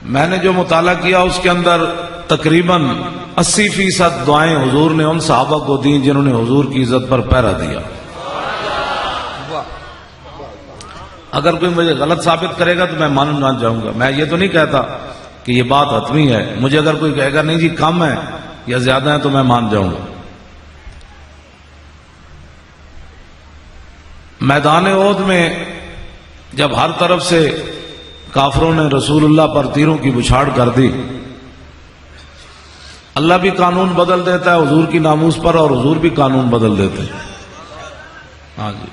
میں نے جو مطالعہ کیا اس کے اندر تقریباً 80% دعائیں حضور نے ان صحابہ کو دیں جنہوں نے حضور کی عزت پر پہرا دیا. اگر کوئی مجھے غلط ثابت کرے گا تو میں مان جاؤں گا. میں یہ تو نہیں کہتا کہ یہ بات حتمی ہے. مجھے اگر کوئی کہے گا نہیں جی کم ہے یا زیادہ ہے تو میں مان جاؤں گا. میدان احد میں جب ہر طرف سے کافروں نے رسول اللہ پر تیروں کی بچھاڑ کر دی، اللہ بھی قانون بدل دیتا ہے حضور کی ناموس پر اور حضور بھی قانون بدل دیتے ہیں. ہاں جی،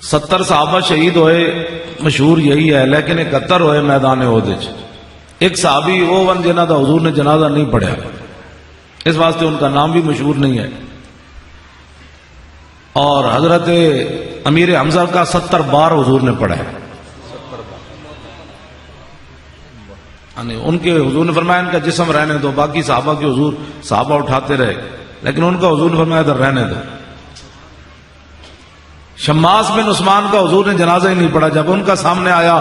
70 صحابہ شہید ہوئے مشہور یہی ہے، لیکن 71 ہوئے میدان احد وچ. ایک صحابی وہ ون جنہ دا حضور نے جنازہ نہیں پڑھیا، اس واسطے ان کا نام بھی مشہور نہیں ہے. اور حضرت امیر حمزہ کا 70 بار حضور نے پڑھا ہے. ان کے حضور نے فرمایا ان کا جسم رہنے دو، باقی صحابہ کے حضور صحابہ اٹھاتے رہے، لیکن ان کا حضور نے فرمایا ادھر رہنے دو. شماس بن عثمان کا حضور نے جنازہ ہی نہیں پڑھا، جب ان کا سامنے آیا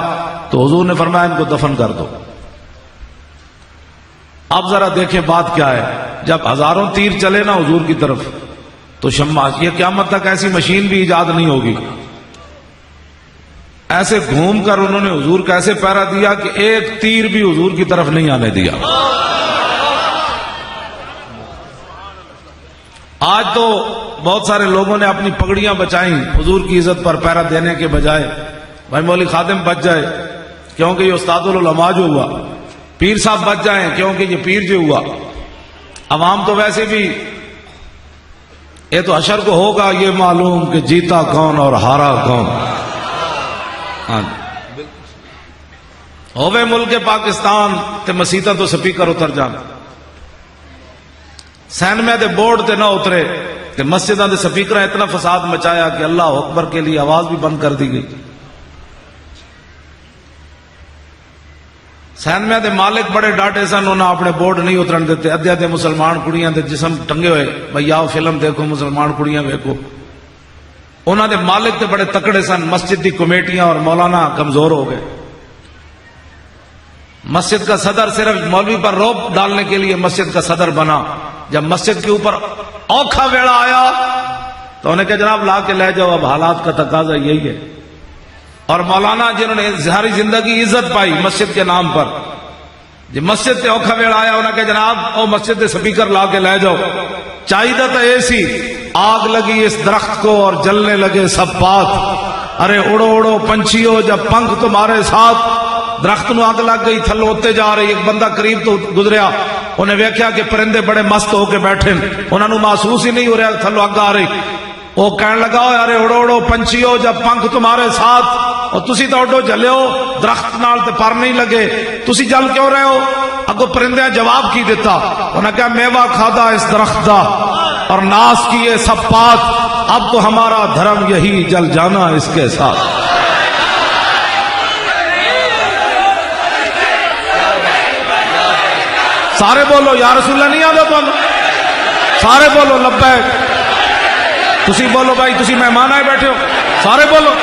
تو حضور نے فرمایا ان کو دفن کر دو. اب ذرا دیکھیں بات کیا ہے، جب ہزاروں تیر چلے نا حضور کی طرف تو شماس، یہ قیامت تک ایسی مشین بھی ایجاد نہیں ہوگی، ایسے گھوم کر انہوں نے حضور کا ایسے پہرا دیا کہ ایک تیر بھی حضور کی طرف نہیں آنے دیا. آج تو بہت سارے لوگوں نے اپنی پگڑیاں بچائیں حضور کی عزت پر پہرا دینے کے بجائے. بھائی مولوی خادم بچ جائے کیونکہ یہ استاد العلماء جو ہوا، پیر صاحب بچ جائیں کیونکہ یہ پیر جو ہوا. عوام تو ویسے بھی یہ تو حشر کو ہوگا یہ معلوم کہ جیتا کون اور ہارا کون. ہاں ہوئے ملک پاکستان تے مسیطہ تو سپیکر اتر جان، سینمے دے بورڈ تے نہ اترے تے مسجداں دے سپیکر اتنا فساد مچایا کہ اللہ اکبر کے لیے آواز بھی بند کر دی گئی. سینمے دے مالک بڑے ڈاٹے سن، انہاں اپنے بورڈ نہیں اترن دیتے. ادھے ادھے مسلمان کڑیاں دے جسم ٹنگے ہوئے، بھئی آؤ فلم دیکھو مسلمان کڑیاں ویکھو. انہاں دے مالک تے بڑے تکڑے سن، مسجد دی کمیٹیاں اور مولانا کمزور ہو گئے. مسجد کا صدر صرف مولوی پر روب ڈالنے کے لیے مسجد کا صدر بنا. جب مسجد کے اوپر اوکھا ویڑا آیا تو انہیں کہا جناب لا کے لے جاؤ، اب حالات کا تقاضا یہی ہے. اور مولانا جنہوں نے ساری زندگی عزت پائی مسجد کے نام پر، جب مسجد تے اوکھا ویڑا آیا انہیں کہا جناب او مسجد دے سپیکر لا کے لے جاؤ. چاہیے تھا ایسی آگ لگی اس درخت کو اور جلنے لگے سب پات. ارے اڑو اڑو پنچھیو جب پنکھ تمہارے ساتھ. درخت نو آگ لگ گئی، تھلو ہوتے جا رہی. ایک بندہ قریب تو گزریا، انہیں ویکھیا کہ پرندے بڑے مست ہو کے بیٹھے، انہوں نے محسوس ہی نہیں ہو رہا تھلو اگ آ رہی. وہ کہنے لگا ارے اڑو اڑو پنچھیو جب پنکھ تمہارے ساتھ. اور تسی تو اڈو جلے ہو، درخت نال تے پر نہیں لگے، تسی جل کیوں رہے ہو؟ اگو پرندے جواب کی دیتا، انہوں نے کہا میوہ کھادا اس درخت دا اور ناس کیے سب پات، اب تو ہمارا دھرم یہی جل جانا اس کے ساتھ. سارے بولو یا رسول اللہ نہیں آدھا تم، سارے بولو لبیک. تسی بولو بھائی، تسی مہمان آئے بیٹھے ہو، سارے بولو.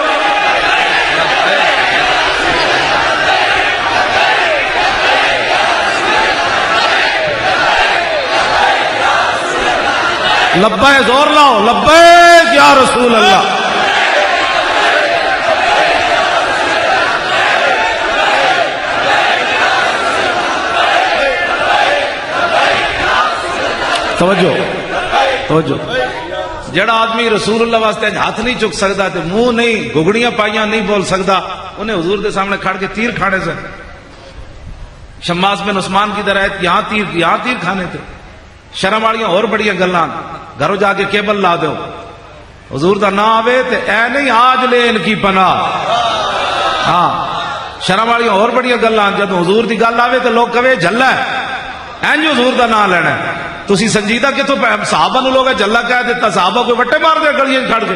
لبیک زور لاؤ، لبیک یا رسول اللہ. توجہ. جڑا آدمی رسول اللہ واسطے ہاتھ نہیں چک سکتا تے منہ نہیں گھگڑیاں پائیاں نہیں بول سکتا، انہیں حضور کے سامنے کھڑ کے تیر کھانے سے. شماس بن عثمان کی طرح یہاں تیر کھانے تھے. شرم والیاں اور بڑیاں گلاں، گھروں جا کے کیبل لا دو. حضور دا نام آوے تے اے نہیں آج لے ان کی پناہ. ہاں شرم والیاں اور بڑیاں گلاں، جب حضور دی گل آوے تے لوگ کہے جھلا ہے، اینج حضور دا نام لینا ہے. تسی سنجیدہ کتوں صحابہ نو لوگ جھلا کہہ دیتا، صحابہ کوئی وٹے مار دے گلیاں کھڑ کے.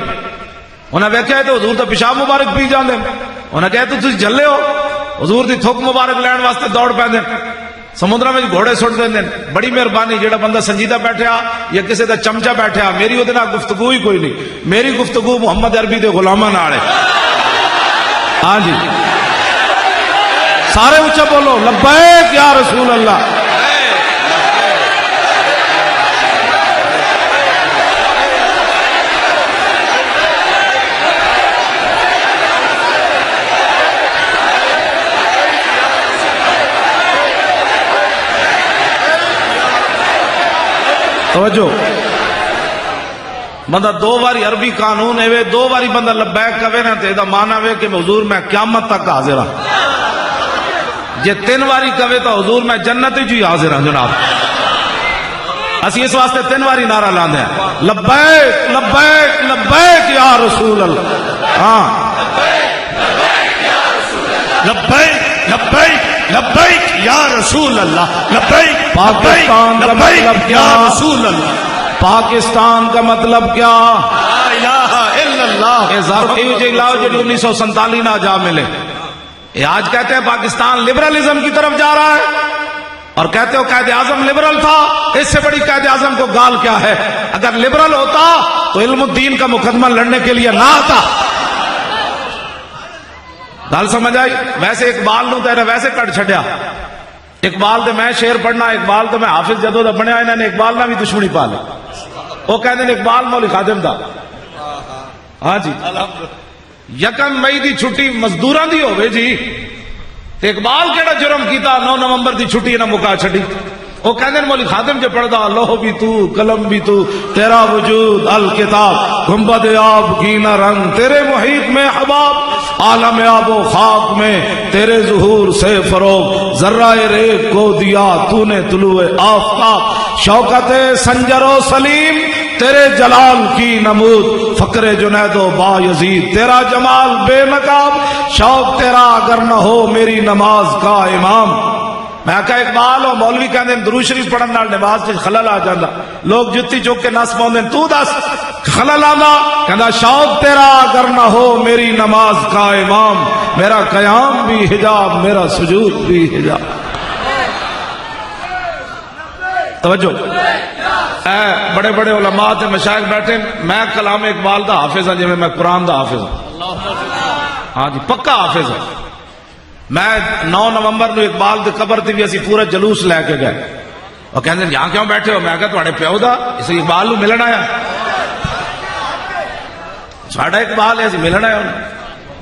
انہیں ویکھیا تے حضور دا پیشاب مبارک پی جاندے، انہیں کہے تو تسی جھلے ہو. حضور دی تھوک مبارک لین واسطے دوڑ پیندے، سمندر میں گھوڑے سٹ دیں. بڑی مہربانی جڑا بندہ سنجیدہ بیٹھیا یا کسی دا چمچا بیٹھیا، میری وہ گفتگو ہی کوئی نہیں. میری گفتگو محمد عربی دے غلاماں نال ہے. ہاں جی سارے اونچا بولو لبیک یا رسول اللہ. توجہ بندہ دو باری عربی قانون ہے دو باری بندہ لبیک کہے نا تے دا معنی ہے کہ حضور میں قیامت تک حاضر ہوں. جے تین باری کہے تو حضور میں جنت جی حاضر ہوں. جناب اسی اس واسطے تین باری نعرہ لاندے ہیں لبیک لبیک لبیک یا رسول اللہ. ہاں لبیک لبیک لبیک یا رسول اللہ. لبیک پاکستان کا مطلب یا کیا؟ رسول اللہ. پاکستان کا مطلب کیا؟ لا الہ الا اللہ. یہ ظرفی جی لاؤ جو 1947 نہ جا ملے. یہ آج کہتے ہیں پاکستان لبرلزم کی طرف جا رہا ہے اور کہتے ہو قائد اعظم لبرل تھا. اس سے بڑی قائد اعظم کو گال کیا ہے؟ اگر لبرل ہوتا تو علم الدین کا مقدمہ لڑنے کے لیے نہ آتا. گال سمجھ آئی؟ ویسے اقبال نو تیرے ویسے کٹ چھڈیا. اقبال دے میں شعر پڑھنا اقبال تو میں حافظ جدو دا بنیا انہوں نے اقبال نہ بھی دشمنی پا لی. وہ کہتے ہیں اقبال مولی خادم دا. ہاں جی یکم مئی دی چھٹی مزدوراں دی ہوئے جی تے اقبال کیڑا جرم کیتا 9 نومبر دی چھٹی نہ مکا چھڑی. وہ کہتے ہیں مولی خادم جو پڑھدا لوح بھی تو قلم بھی تو تیرا وجود الکتاب گنبد آب گینا رنگ تیرے محیط میں حباب عالم آب و خاک میں تیرے ظہور سے فروغ ذرہ ریگ کو دیا تو نے طلوع آفتاب شوکت سنجر و سلیم تیرے جلال کی نمود فقر جنید و با یزید تیرا جمال بے نقاب شوق تیرا اگر نہ ہو میری نماز کا امام. میں کہا اقبال اور مولوی کہندے درود شریف پڑھن نال نماز وچ خلل آ جاندا. لوگ جتی چوک کے نس پاؤندے تو دس خلل آندا. کہندا شوق تیرا اگر نہ ہو میری نماز کا امام میرا قیام بھی حجاب میرا سجود بھی حجاب. توجہ اے بڑے بڑے علماء تے مشائخ بیٹھے. میں کلام اقبال دا حافظ ہاں جی میں قرآن دا حافظ ہوں. ہاں جی پکا حافظ ہوں. میں 9 نومبر نو اقبال دی قبر تے بھی اسی پورا جلوس لے کے گئے. اور کہندے یہاں کیوں بیٹھے ہو؟ میں کہا تواڈے پیو دا اس اقبال نو ملن آیا. ساڈا اقبال ہے اسی ملن آیا.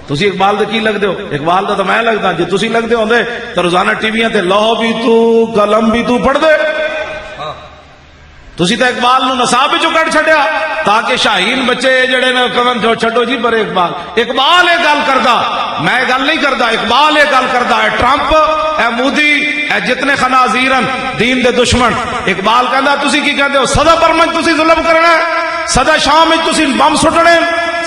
تسی اقبال دے کی لگدے ہو؟ اقبال دا تو میں لگدا. جے تسی لگدے ہوندے تے روزانہ ٹی ویاں تے لوح بھی تو قلم بھی تو پڑھ دے. تسی تے اقبال نو نصاب وچوں کڈ چھڈیا تاکہ شاہین بچے جڑے نے کون جو چھڈو جی پر اقبال. اقبال یہ گل کردا میں گل نہیں کردا. اقبال یہ گل کردا ہے ٹرمپ اے مودی اے جتنے خنازیرن دین دے دشمن. اقبال کہندا تسی کی کہندے ہو سدا برمن تسی ظلم کرنا ہے سدا شام وچ تسی بم سٹنے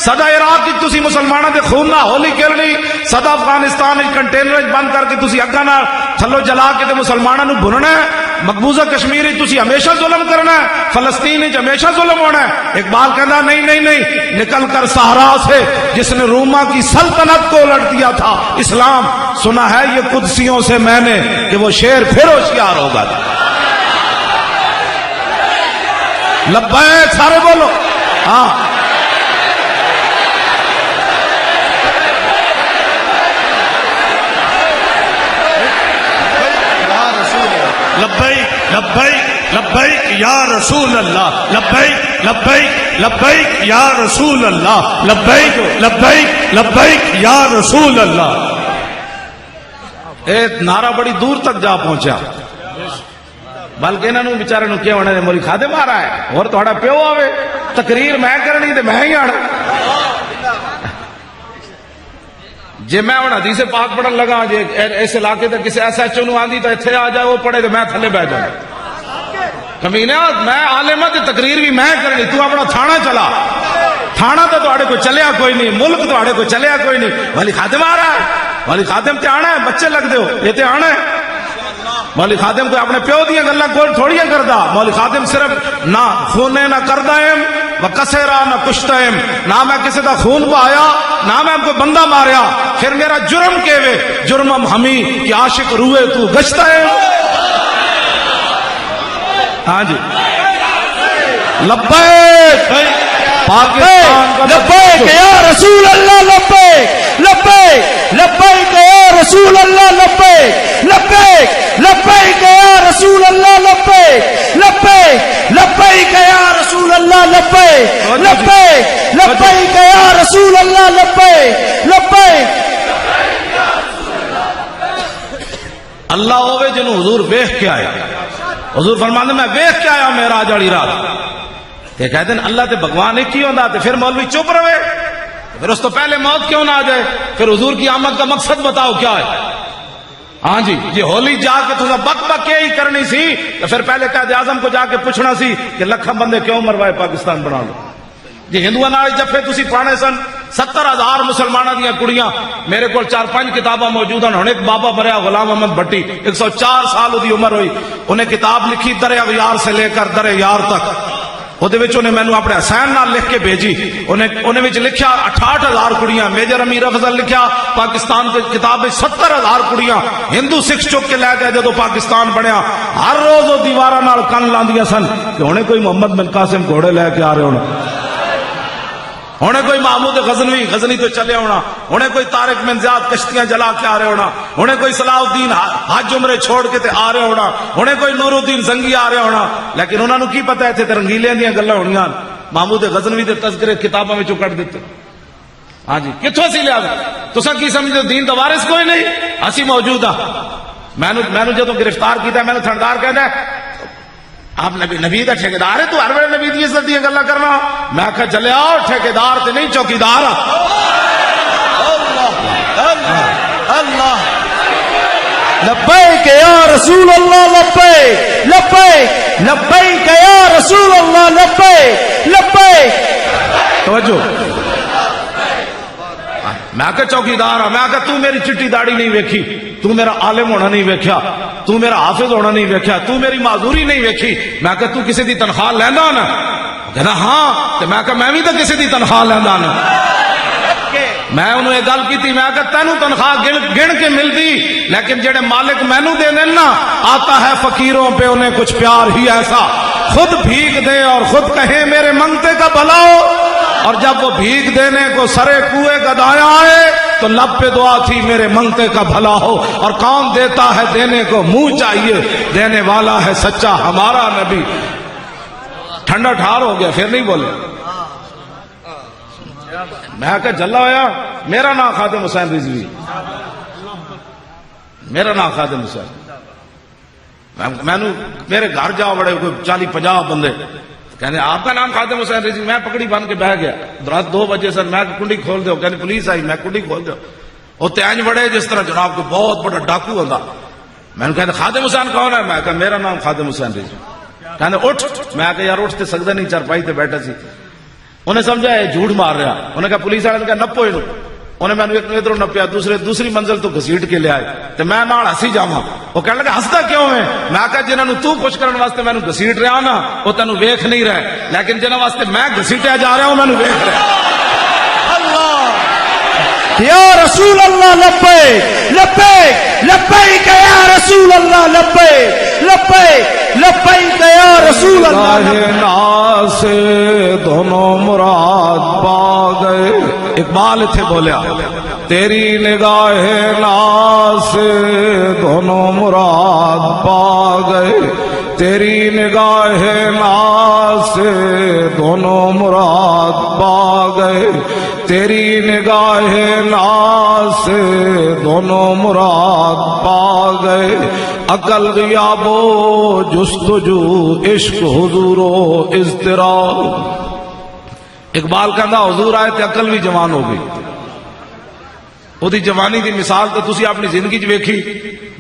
سدا عراق وچ تسی مسلماناں دے خون نال ہولی کھیلنی سدا افغانستان وچ کنٹینر وچ بند کر کے تسی اگاں نال تھلو جلا کے تے مسلماناں نو بھننا ہے. مقبوضہ کشمیر تسی ہمیشہ ظلم کرنا ہے. فلسطین ہمیشہ ظلم ہونا ہے. اقبال کہنا نہیں نہیں نہیں نکل کر صحرا سے جس نے روما کی سلطنت کو الٹ دیا تھا اسلام سنا ہے یہ قدسیوں سے میں نے کہ وہ شیر پھر ہوشیار ہوگا. لبیک سارے بولو. ہاں لبیک لبیک لبیک یا رسول اللہ. لبیک لبیک لبیک یا رسول اللہ. لبیک لبیک لبیک یا رسول اللہ. اے نعرہ بڑی دور تک جا پہنچا بلکہ انہوں نے بیچارے نو کیا ہونا مولی خادم آ رہا ہے اور تھوڑا پیو آوے تقریر میں کرنی تے میں ہی آنا. جی میں ہوں حدیث پاک پڑھن لگا جی اس علاقے تے کسی ایس ایچ او نو آندی تو اتنے آ جائے وہ پڑھے تو میں تھلے بہ جاؤں. کمینے میں عالم تے تقریر بھی میں کرنی تو اپنا تھانہ چلا. تھانہ تو تواڈے کو چلیا کوئی نہیں ملک تواڈے کو چلیا کوئی نہیں. مولی خادم آ رہا ہے مولی خادم تے آنا ہے بچے لگ دے ہو یہ تے آنا ہے. مولی خادم کو اپنے پیو دیا گلا کوئی تھوڑیاں کردا. مولی خادم صرف نہ خونے نہ کردا ایم و کسیرا نہ کشتا ایم. نہ میں کسی دا خون بہایا نہ میں کوئی بندہ ماریا. پھر میرا جرم کیوے جرمم ہمی کہ عاشق روئے تو گشتا ایم. ہاں جی لبیک پاکستان کا لبیک یا رسول اللہ. لبیک لبیک لبیک یا رسول اللہ لبیک لبیک لبیک یا رسول اللہ لبیک لبیک. اللہ ہوئے جنہوں حضور ویخ کے آیا. حضور فرماندے میں ویخ کے آیا معراج والی رات. تے کہتے ہیں اللہ تے بھگوان ایک ہی ہوندا تے پھر مولوی چپ رہے, پھر اس تو پہلے موت کیوں نہ آ جائے؟ پھر حضور کی آمد کا مقصد بتاؤ کیا ہے؟ ہاں جی ہولی جا کے تو بک بک کے ہی کرنی سی تو پھر پہلے قائد اعظم کو جا کے پوچھنا سی کہ لکھاں بندے کیوں مروائے پاکستان بنا لو. جی ہندوؤں نال جفے تسی پانے سن 70,000 مسلمانوں دیا کڑیاں. میرے کو 4-5 کتاباں موجود ہیں. ہن ایک بابا مریا غلام احمد بھٹی 104 سال دی عمر ہوئی, انہیں کتاب لکھی در اغیار سے لے کر در یار تک. انہیں مینو اپنے حسین نال لکھ کے بھیجی. انہیں لکھیا 68,000 کڑیاں. میجر امیر افضل لکھیا پاکستان کی کتاب 70,000 کڑیاں ہندو سکھ چک کے لے گئے جدو پاکستان بنیا. ہر روز وہ دیواراں نال کن لاندیاں سن کہ ہنے کوئی محمد بن قاسم گھوڑے لے کے آ رہے ہونا, ہونے کوئی محمود غزنی تو چلے ہونا, ہونے کوئی طارق بن زیاد کشتیاں جلا کے آ رہے ہونا, ہونے کوئی صلاح الدین حج عمرے چھوڑ کے تے آ رہے ہونا, ہونے کوئی نور الدین زنگی آ رہے ہونا. لیکن انہوں نے کی پتا ہے تھے رنگیلیاں دیاں گلاں ہونیاں. محمود غزنوی دے تذکرے کتاباں وچوں کٹ دیتے. ہاں جی کتھوں سی لیا تساں کی سمجھدے دین دا وارث کوئی نہیں؟ اسی موجود ہاں. میں جدوں گرفتار کیتا میں نے تھندار کہندا آپ نبی کا ٹھیکیدار ہے, تو ہر ویلے نبی دی عزت دی گلاں کرنا. میں کہا چلے آؤ ٹھیکیدار تے نہیں چوکیدار. اللہ لبیک یا رسول اللہ لبیک لبیک لبیک یا رسول اللہ لبیک لبیک. توجہ, میں کہ چوکیدار ہاں. میں کہ تو میری چٹی داڑھی نہیں ویکھی, تو میرا عالم ہونا نہیں ویکھیا, تو میرا حافظ ہونا نہیں ویکھیا, تو میری معذوری نہیں ویکھی. میں کہ تو کسی دی تنخواہ لیندا نا؟ کہنا ہاں. تے میں کہ میں بھی تو کسی دی تنخواہ لیندا نا. میں انہوں یہ گل کی تھی, میں کہ تینوں تنخواہ گن کے ملتی, لیکن جڑے مالک مینوں دے دین نا, آتا ہے فقیروں پہ انہیں کچھ پیار ہی ایسا, خود بھیگ دے اور خود کہیں میرے منگتے کا بھلا ہو. اور جب وہ بھیگ دینے کو سرے کوئے گدایا آئے تو لب پہ دعا تھی میرے منگتے کا بھلا ہو. اور کون دیتا ہے دینے کو منہ چاہیے, دینے والا ہے سچا ہمارا نبی. ٹھنڈا ٹھار ہو گیا, پھر نہیں بولے. میں کہ جلا ہویا, میرا نام خادم حسین رضوی, میرا نام خادم حسین. میرے گھر جا بڑے کوئی 40-50 بندے کہنے آپ کا نام خادم حسین رضوی. میں پکڑی بن کے بہ گیا. رات 2 بجے سر میں کنڈی کھول دو, کہنے پولیس آئی. میں کنڈی کھول دو, وہ تینج بڑے جس طرح جناب کو بہت بڑا ڈاکو ہوتا. میں نے کہا خادم حسین کون ہے؟ میں کہا میرا نام خادم حسین رضوی. کہنے اٹھ. میں کہا یار اٹھتے سکتا نہیں, چارپائی تے بیٹھا سی. انہیں سمجھا یہ جھوٹ مار رہا. انہیں کہا پولیس والے نے کہا نپو انہوں. انہیں میں نے ادھر نپیا, دوسری منزل تو گھسیٹ کے لے آئے تو میں نال ہسی جاواں. وہ کہنے لگا ہسدا کیوں ہے؟ میں کہا جنہوں تو خوش کرنے واسطے میں گھسیٹ رہا نا وہ تینوں ویکھ نہیں رہے, لیکن جنہوں واسطے میں گھسیٹیا جا رہا ہوں میں ویکھ رہا. یا رسول اللہ لبیک لبیک لبیک یا رسول اللہ لبیک لبیک لبیک یا رسول اللہ. ناس دونوں مراد پا گئے. اقبال تھے بولیا تیری نگاہ ناس دونوں مراد پا گئے, تیری نگاہ ناس دونوں مراد پا گئے, تیری نگاہ ناس دونوں مراد پا گئے. عقل غیاب و جستجو عشق حضور و اضطراب. اقبال کہندا حضور آئے تے عقل بھی جوان ہو گئی. وہ دی جوانی دی مثال تو تسی اپنی زندگی چ ویکھی.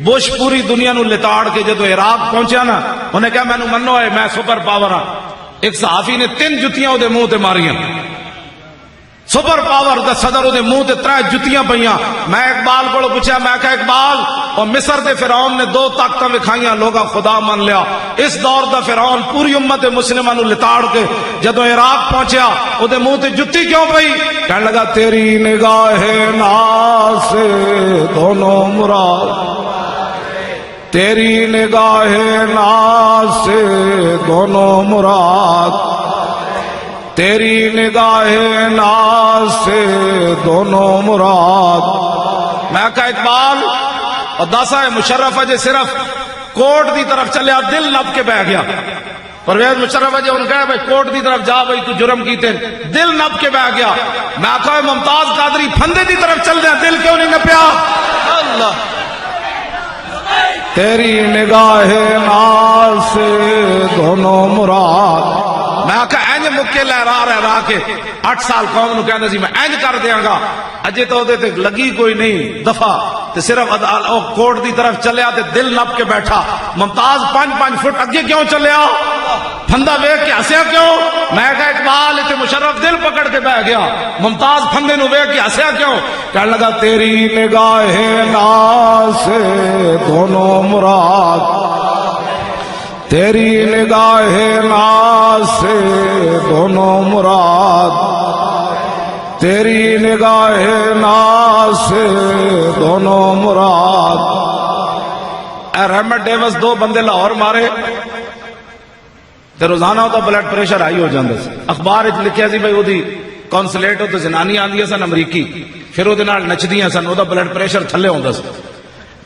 بش پوری دنیا نو لتاڑ کے جدو عراق پہنچیا نا, انہیں کہا مینوں منو ہے میں سپر پاور ہاں. ایک صحافی نے 3 جتیاں دے منہ تے ماریاں. سپر پاور دا صدر دے منہ تے 3 جتیاں پئیاں. میں اقبال کو پوچھا, میں کہا اقبال اور مصر دے فرعون نے 2 طاقتاں وکھائیاں, لوگاں خدا من لیا. اس دور دا فرعون پوری امت مسلمہ نو لتاڑ کے جدو عراق پہنچیا او دے منہ تے جتی کیوں پئی؟ کہنے لگا تیری نگاہ ناس دونوں مراد, تیری نگاہ ناس دونوں مراد, تیری نگاہ ناس دونوں مراد. میں کہا اقبال اور داسا مشرف ہے جے صرف کوٹ دی طرف چلیا دل لب کے بہ گیا. پرویز مشرف ہے جی ان کہا بھائی کوٹ دی طرف جا بھائی تو جرم کیتے دل نپ کے بہ گیا میں آخا ممتاز قادری پھندے دی طرف چل دیا دل کیوں نہیں نپیا اللہ تیری نگاہ ناز سے دونوں مراد میں آخا اینج مکے لہرا رہا کے 8 سال قوم نو کہندا سی میں اینج کر دیاں گا اجے تو دے تے لگی کوئی نہیں دفعہ تے صرف کوٹ دی طرف چلیا تے دل نپ کے بیٹھا ممتاز 5 فٹ اگے کیوں چلیا پھندا ویکھ کے ہسیا کیوں میں کہا اقبال تے مشرف دل پکڑ کے بیٹھ گیا ممتاز پھندے نو ویکھ کے ہسیا کیوں کہنے لگا تیری نگاہ ناز سے دونوں مراد تیری نگاہ ناز سے دونوں مراد تیری نگاہ ناز سے دونوں مراد اے رحمت ڈیوس 2 بندے لاہور مارے تے روزانہ ہوتا بلڈ پریشر ہائی ہو جاندے سی اخبار وچ لکھیا سی بھائی اودی کونسلیٹ تے زنانی آندی سن امریکی پھر اودے نال نچدیاں سن اودا بلڈ پریشر تھلے ہوندا سی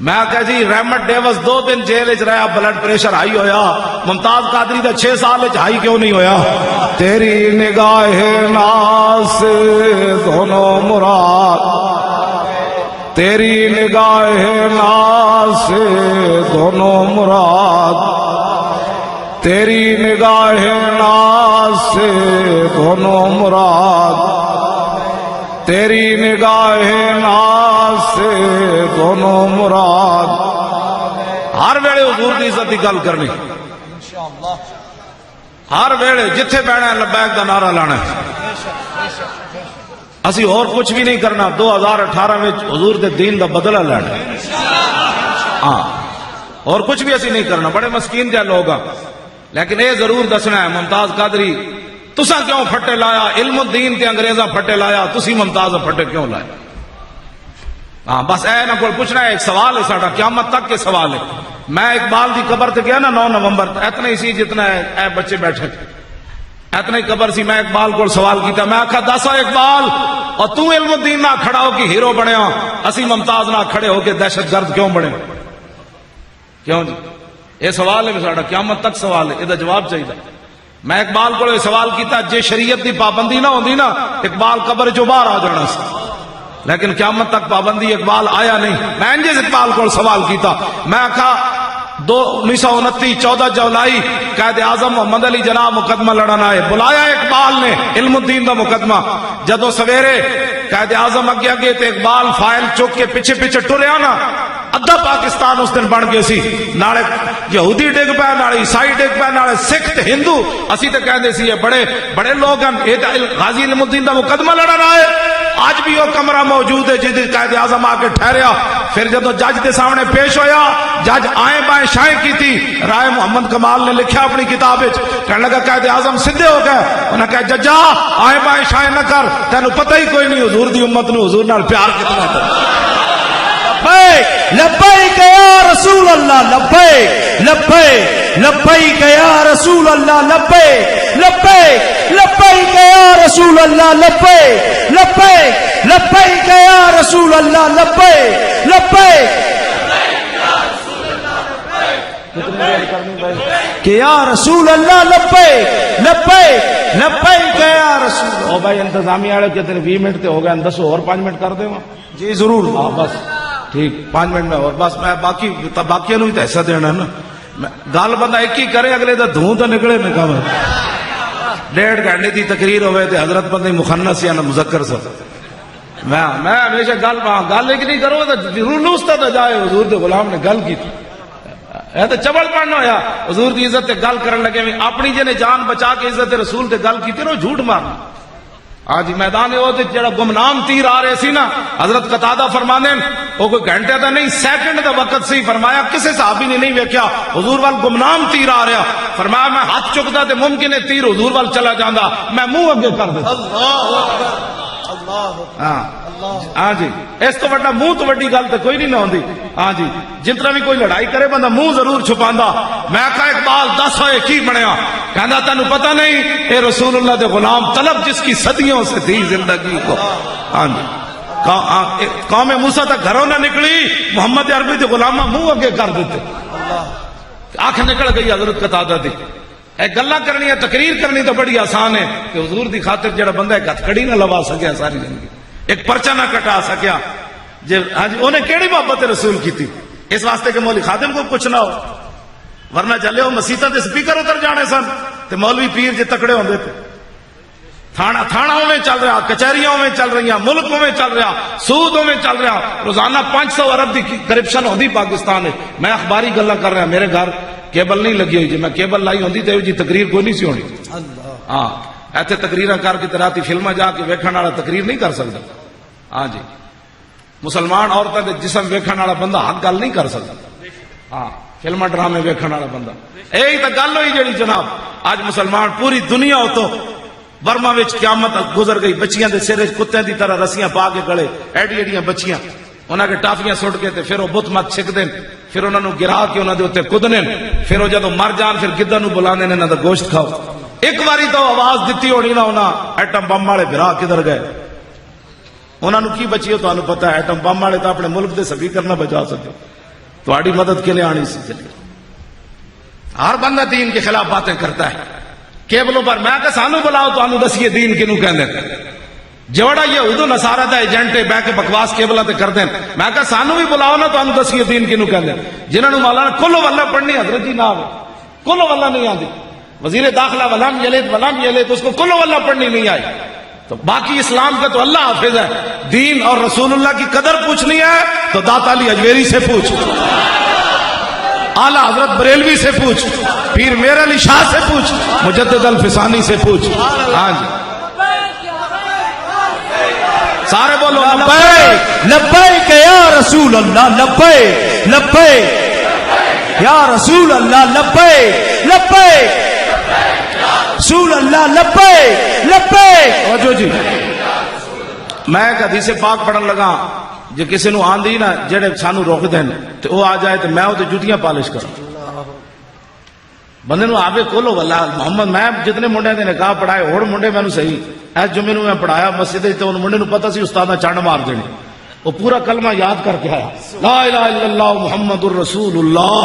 میں کہا جی رحمت ڈیوس 2 دن جیل وچ رہا بلڈ پریشر ہائی ہویا ممتاز قادری دا 6 سال وچ ہائی کیوں نہیں ہویا تیری نگاہ ناز سے دونوں مراد تیری نگاہ ناز سے دونوں مراد تیری نگاہ ناز سے دونوں مراد تیری نگاہ ناز سے دونوں مراد ہر ویلے حضور کی عزت کی گل کرنی ہر ویلے جتھے بہنا ہے لبیک دا نعرہ لانا ہے اسی اور کچھ بھی نہیں کرنا 2018 میں حضور دے دین دا بدلہ لینا ہے ہاں اور کچھ بھی اسی نہیں کرنا بڑے مسکین جا لوگ ہیں لیکن یہ ضرور دسنا ہے ممتاز قادری تسا کیوں پھٹے لایا علم الدین تے انگریزاں پھٹے لایا تسی ممتاز پھٹے کیوں لائے ہاں بس اے نہ کوئی پوچھنا ہے ایک سوال ہے ساڈا قیامت تک کے سوال ہے میں اقبال دی قبر تے گیا نا 9 نومبر اتنا ہی سی جتنا ہے اے بچے بیٹھے اتنا ہی قبر سی میں اقبال کو سوال کیتا میں آکھا دسا اقبال اور تو علم الدین نہ کھڑا ہو کے ہیرو بنیا اسی ممتاز نہ کھڑے ہو کے دہشت گرد کیوں بنے کیوں جی یہ سوال ہے ساڈا قیامت تک سوال ہے یہ جواب چاہیے میں اقبال کو سوال کیتا جے شریعت دی پابندی نہ ہوندی نا اقبال قبر جو باہر آ جانا سی لیکن قیامت تک پابندی اقبال آیا نہیں میں جس اقبال کو سوال کیتا میں آکھا 1929 14 جولائی قائد اعظم محمد علی جناح مقدمہ لڑنا ہے بلایا اقبال نے علم الدین دا مقدمہ جدو سویرے قائد اعظم اگے اگے تے اقبال فائل چک کے پیچھے پیچھے ٹریا نا ادھا پاکستان اس دن بن گئے سی نالے یہودی ڈگ پہ نالے عیسائی ڈگ پہ نالے سکھ تے ہندو اسی تے کہندے سی یہ بڑے بڑے لوگ ہیں یہ غازی علم الدین دا مقدمہ لڑنا ہے آج بھی وہ کمرہ موجود ہے جس قائد اعظم آ کے ٹھہریا پھر جب جج کے سامنے پیش ہویا جج آئیں بائیں شائیں کی تھی رائے محمد کمال نے لکھا اپنی کتاب کہنے لگا قائد اعظم سدھے ہو گئے انہوں نے کہا ججا آئیں بائیں شائیں نہ کر تینوں پتہ ہی کوئی نہیں حضور دی امت نو حضور نال پیار کتنا تھا لبیک یا رسول اللہ لبیک لبیک لبیک یا رسول اللہ لبیک لبیک لبیک یا رسول اللہ لبیک لبیک لبیک یا رسول اللہ لبیک لبیک کہ یا رسول اللہ لبیک لبیک لبیک یا رسول او بھائی انتظامیہ والے کہتے ہیں 20 منٹ تے ہو گئے 10 اور 5 منٹ کر دے جی ضرور ہاں بس ٹھیک 5 منٹ میں اور بس میں باقی نو حصہ دینا نا گل بندہ ایک ہی کرے اگلے دا دھوں تو نکلے میں کہا 1.5 گھنٹے دی تقریر ہوئے تے حضرت بندے مخنث یا مذکر سا میں ہمیشہ گل ایک نہیں کرو تو ضرور تو جائے حضور دے غلام نے گل کی اے تو چبل پڑھنا ہویا حضور دی عزت تے گل کرن لگے اپنی جنے جان بچا کے عزت رسول تے گل کی تے جھوٹ مارنا آج میدان جڑا گمنام تیر آ رہے سی نا حضرت قتادہ فرمانے وہ کوئی گھنٹے دا نہیں سیکنڈ دا وقت سی فرمایا کسے صحابی نے نہیں ویکھیا حضور وال گمنام تیر آ رہا فرمایا میں ہاتھ چکدا تے ممکن ہے تیر حضور وال چلا جاندا میں منہ اگے کر دیتا اللہ اکبر ہاں جی اس تو بڑا منہ تو بڑی گل تو کوئی نہیں نہ ہوندی ہاں جی جتنا بھی کوئی لڑائی کرے بندہ منہ ضرور چھپاندا میں کہا اقبال دس ہوئے کی بنیا کہندا تینوں پتہ نہیں اے رسول اللہ دے غلام طلب جس کی صدیوں سے تھی زندگی کو ہاں جی قوم موسیٰ تک گھروں نہ نکلی محمد عربی دے غلامہ منہ اگے کر دیتے آنکھ نکل گئی حضرت قتادہ دی گلا کرنی ہے تقریر کرنی تو بڑی آسان ہے کہ حضور دی خاطر جڑا بندہ ایک ہتھکڑی نہ لوا سکیا ساری زندگی، ایک پرچہ نہ کٹا سکیا، ہاں جی انہیں کیڑی محبت رسول کی تھی؟ اس واسطے کہ مولوی خادم کو کچھ نہ ہو، ورنہ چلے ہو مسیطہ دے سپیکر اتر جانے سن تے مولوی پیر جے تکڑے ہوندے تھے۔ تھانوں میں چل رہا، کچہریوں میں چل رہی، ملکوں میں چل رہا، سودوں میں چل رہا، روزانہ 500 ارب دی کرپشن ہوندی پاکستان ہے۔ میں اخباری گلا کر رہا، میرے گھر کیبل نہیں لگی ہوئی، جی میں کیبل لائی ہوندی تے جی تقریر کوئی نہیں سی ہونی۔ ہاں ایتھے تقریراں کر کے راتی فلماں جا کے ویکھن والا تقریر نہیں کر سکتا۔ ہاں جی مسلمان عورتوں دے جسم ویکھن والا بندہ حق گل نہیں کر سکتا۔ ہاں فلما ڈرامے ویکھن والا بندہ، یہی تو گل ہوئی جڑی جناب اج مسلمان پوری دنیا تو برما وچ قیامت گزر گئی، بچیاں دے سر کتےاں دی طرح رسیاں پا کے گلے، ایڈی ایڈیاں بچیاں انہاں کے ٹافیاں سٹ کے تے پھر وہ بت مت چھک دین، پھر انہاں نو گرا کے انہاں دے اوتے کدنے، پھر وہ جدوں مر جان پھر گدھاں نو بلانے نے انہاں دا گوشت کھاؤ۔ ایک باری تو آواز دتی ہونی نا انہاں ایٹم بم والے بھرا کدھر گئے؟ انہاں نو کی بچی ہو تانوں پتہ ہے، ایٹم بم والے تو اپنے ملک دے سبھی کرنا بچا سکتے، تہاڈی مدد کے لیے آنی سی۔ چلیے ہر بندہ دین کے خلاف باتیں کرتا ہے کیبلوں پر، میں کہ سانو بلاؤ تو آنو دسیے دین کنوں کہندے جوڑا یہ اردو نصارہ دا ایجنٹ ہے بہ کے بکواس کیبلاں تے کردے، میں کہ سانو بھی بلاؤ نا تو آنو دسیے دین کنوں کہندے، جنہاں نو مولانا کل واللہ پڑھنی حضرت جی نہ آوے، کل واللہ نہیں آندی، وزیر داخلہ ولم یلد اس کو کل واللہ پڑھنی نہیں آئی، تو باقی اسلام کا تو اللہ حافظ ہے۔ دین اور رسول اللہ کی قدر پوچھنی ہے تو داتا علی اجمیری سے پوچھ، اعلی حضرت بریلوی سے پوچھ، پیر میر علی شاہ سے پوچھ، مجدد الفسانی سے پوچھ۔ ہاں جی سارے بولو لبیک لبیک یا رسول اللہ، لبیک لبیک یا رسول اللہ، لبیک لبیک رسول اللہ، لبیک لبیک۔ توجہ جی، میں ایک حدیث پاک پڑھن لگا، جے کسی نو آندی نا جڑے سانو روک دین تے او آ جائے تے میں او تے جوتیاں پالش کراں، بندے نو آوے کولو واللہ محمد، میں جتنے منڈے دے نکاح پڑھائے ہوڑ منڈے مینوں صحیح اس جمعے نو میں پڑھایا مسجد تے ان منڈے نو پتہ سی استاد نے چنڈ مار دینی، وہ پورا کلمہ یاد کر کے آیا، لا الہ الا اللہ محمد الرسول اللہ،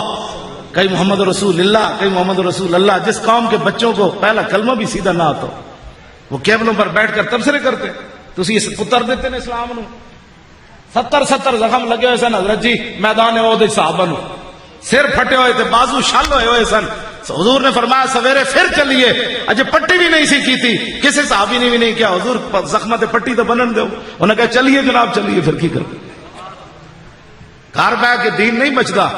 کئی محمد رسول اللہ، کئی محمد رسول اللہ۔ جس قوم کے بچوں کو پہلا کلمہ بھی سیدھا نہ آتا وہ کیبلوں پر بیٹھ کر تبصرے کرتے، تسی اس پتر دیتے نے اسلام نو، 70 زخم لگے ہوئے سن حضرت جی میدان عہد صحابہ نو، سر پھٹے ہوئے تھے، بازو شل ہوئے سن، حضور نے فرمایا سویرے پھر چلیے، اجے پٹی بھی نہیں سی کی تھی، کسی صحابی نے بھی نہیں کیا، حضور زخمت پٹی تو بنن دو، انہوں نے کہا چلیے جناب چلیے، پھر کی کر گھر بیٹھ کے دین نہیں بچتا۔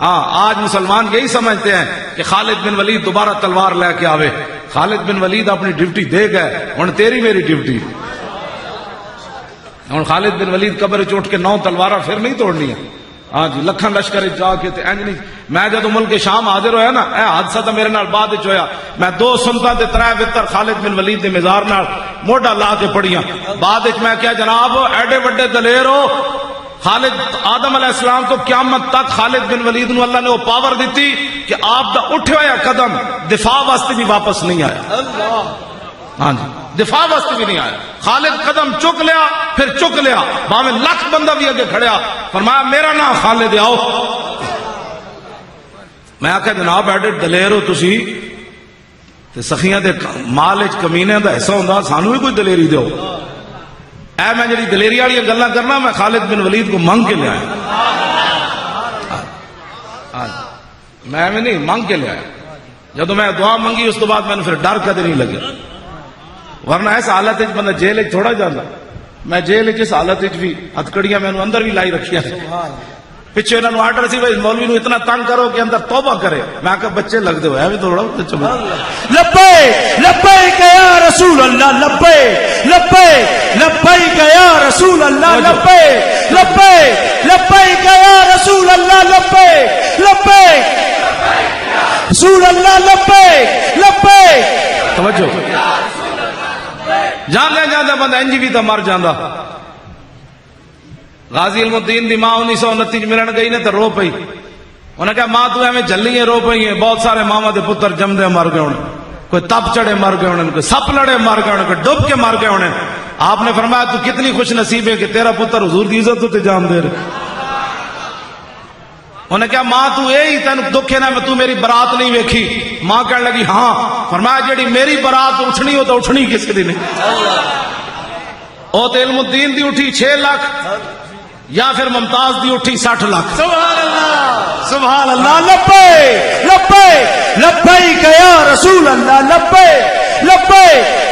ہاں آج مسلمان یہی سمجھتے ہیں کہ خالد بن ولید دوبارہ تلوار لے کے آوے، خالد بن ولید اپنی ڈیوٹی دے گئے، ہن تیری میری ڈیوٹی، ہن خالد بن ولید قبر چوٹ کے 9 تلوارا پھر نہیں توڑنی ہے۔ ہاں جی لکھاں لشکر جا کے تے انج نہیں، میں جدو ملک شام حاضر ہویا نا، اے حادثہ تو میرے نال بعد وچ ہویا، میں 2 سنتاں تے 3 وتر خالد بن ولید دے مزار نال موڈا لا کے پڑھیاں، بعد وچ میں کیا جناب ایڈے بڑے دلیر ہو، خالد آدم علیہ السلام تو قیامت تک خالد بن ولید نو اللہ نے وہ پاور دیتی کہ آپ دا اٹھے ہویا قدم دفاع واسطے بھی واپس نہیں آیا، ہاں جی دفاع واسطے بھی نہیں آیا، خالد قدم چک لیا پھر چک لیا، باویں لاکھ بندہ بھی اگے کھڑیا، فرمایا میرا نام خالد آؤ۔ میں آخیا جناب ایڈے دلیر ہو تسی تے سخیاں دے مال وچ کمینے دا حصہ ہوندا، سانو بھی کوئی دلیری دیو، اے میں جڑی دلیری والی گلاں کرنا میں خالد بن ولید کو منگ کے لے آیا، میں نہیں منگ کے لے آیا، جدو میں دعا منگی اس تو بعد میں نے پھر ڈر کدے نہیں لگا، ورنہ اس حالت وچ بندہ جیل وچ تھوڑا جاندا، میں جیل وچ اس حالت وچ بھی ہتھکڑیاں میں اندر بھی لائی رکھیا، پیچھے انہوں نے آرڈر سی بھائی مولوی نو اتنا تنگ کرو کہ اندر توبہ کرے، میں کہا بچے لگ دے ہوئے بھی تھوڑا لبیک لبیک یا رسول اللہ، لبیک لبیک لبیک یا رسول اللہ، لبیک لبیک لبیک یا رسول اللہ، لبیک لبیک رسول اللہ، لبیک لبیک۔ توجہ جان لے جاندہ بندہ انجی بھی تا مر جاندہ، غازی علم الدین دی ماں 1929 ملن گئی نے تو رو پئی، انہوں نے کہا ماں تو ہمیں جلی ہیں رو پئی ہیں، بہت سارے ماما دے پتر جمدے مر گئے ہونے، کوئی تپ چڑے مر گئے ہونے، کوئی سپ لڑے مر گئے ہونے، کوئی ڈوب کے مر گئے ہونے، آپ نے فرمایا تو کتنی خوش نصیب ہے کہ تیرا پتر حضور دی عزت تے جان دے رہے، انہیں کہا ماں تو یہی تین دکھ ہے نا میں تو میری برات نہیں ویکھی؟ ماں کہنے لگی ہاں۔ فرمایا جیڑی میری برات اٹھنی ہو تو اٹھنی کسی دی نہیں۔ او تے علم الدین دی اٹھی 6 لاکھ یا پھر ممتاز دی اٹھی 60 لاکھ۔ سبحان اللہ سبحان اللہ، لبیک لبیک لبیک یا رسول اللہ، لبیک لبیک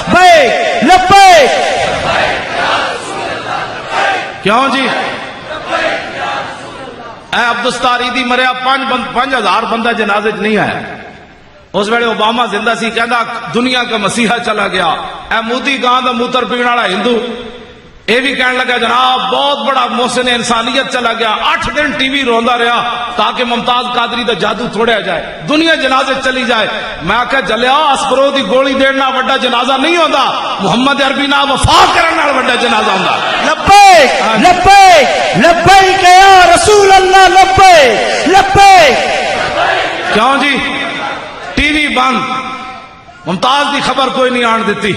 لبیک لبیک۔ کیوں جی؟ اے عبدالستار عیدی مریا 5000 بندہ جنازے نہیں آیا۔ اس ویلے اوباما زندہ سی، کہندا دنیا کا مسیحا چلا گیا۔ اے مودی گاں دا موتر پین والا ہندو یہ بھی کہنے لگا جناب بہت بڑا محسن انسانیت چلا گیا۔ 8 دن ٹی وی روندا رہا تاکہ ممتاز قادری دا جادو توڑیا جائے، دنیا جنازے چلی جائے۔ میں آخیا جلیا اسپرو دی گولی دینا وڈا جنازہ نہیں ہوتا، محمد عربی نہ وفا کرنے والا وڈا جنازہ ہوتا۔ لبیک لبیک لبیک یا رسول اللہ، لبیک لبیک۔ کیوں جی؟ ٹی وی بند، ممتاز دی خبر کوئی نہیں آن دیتی،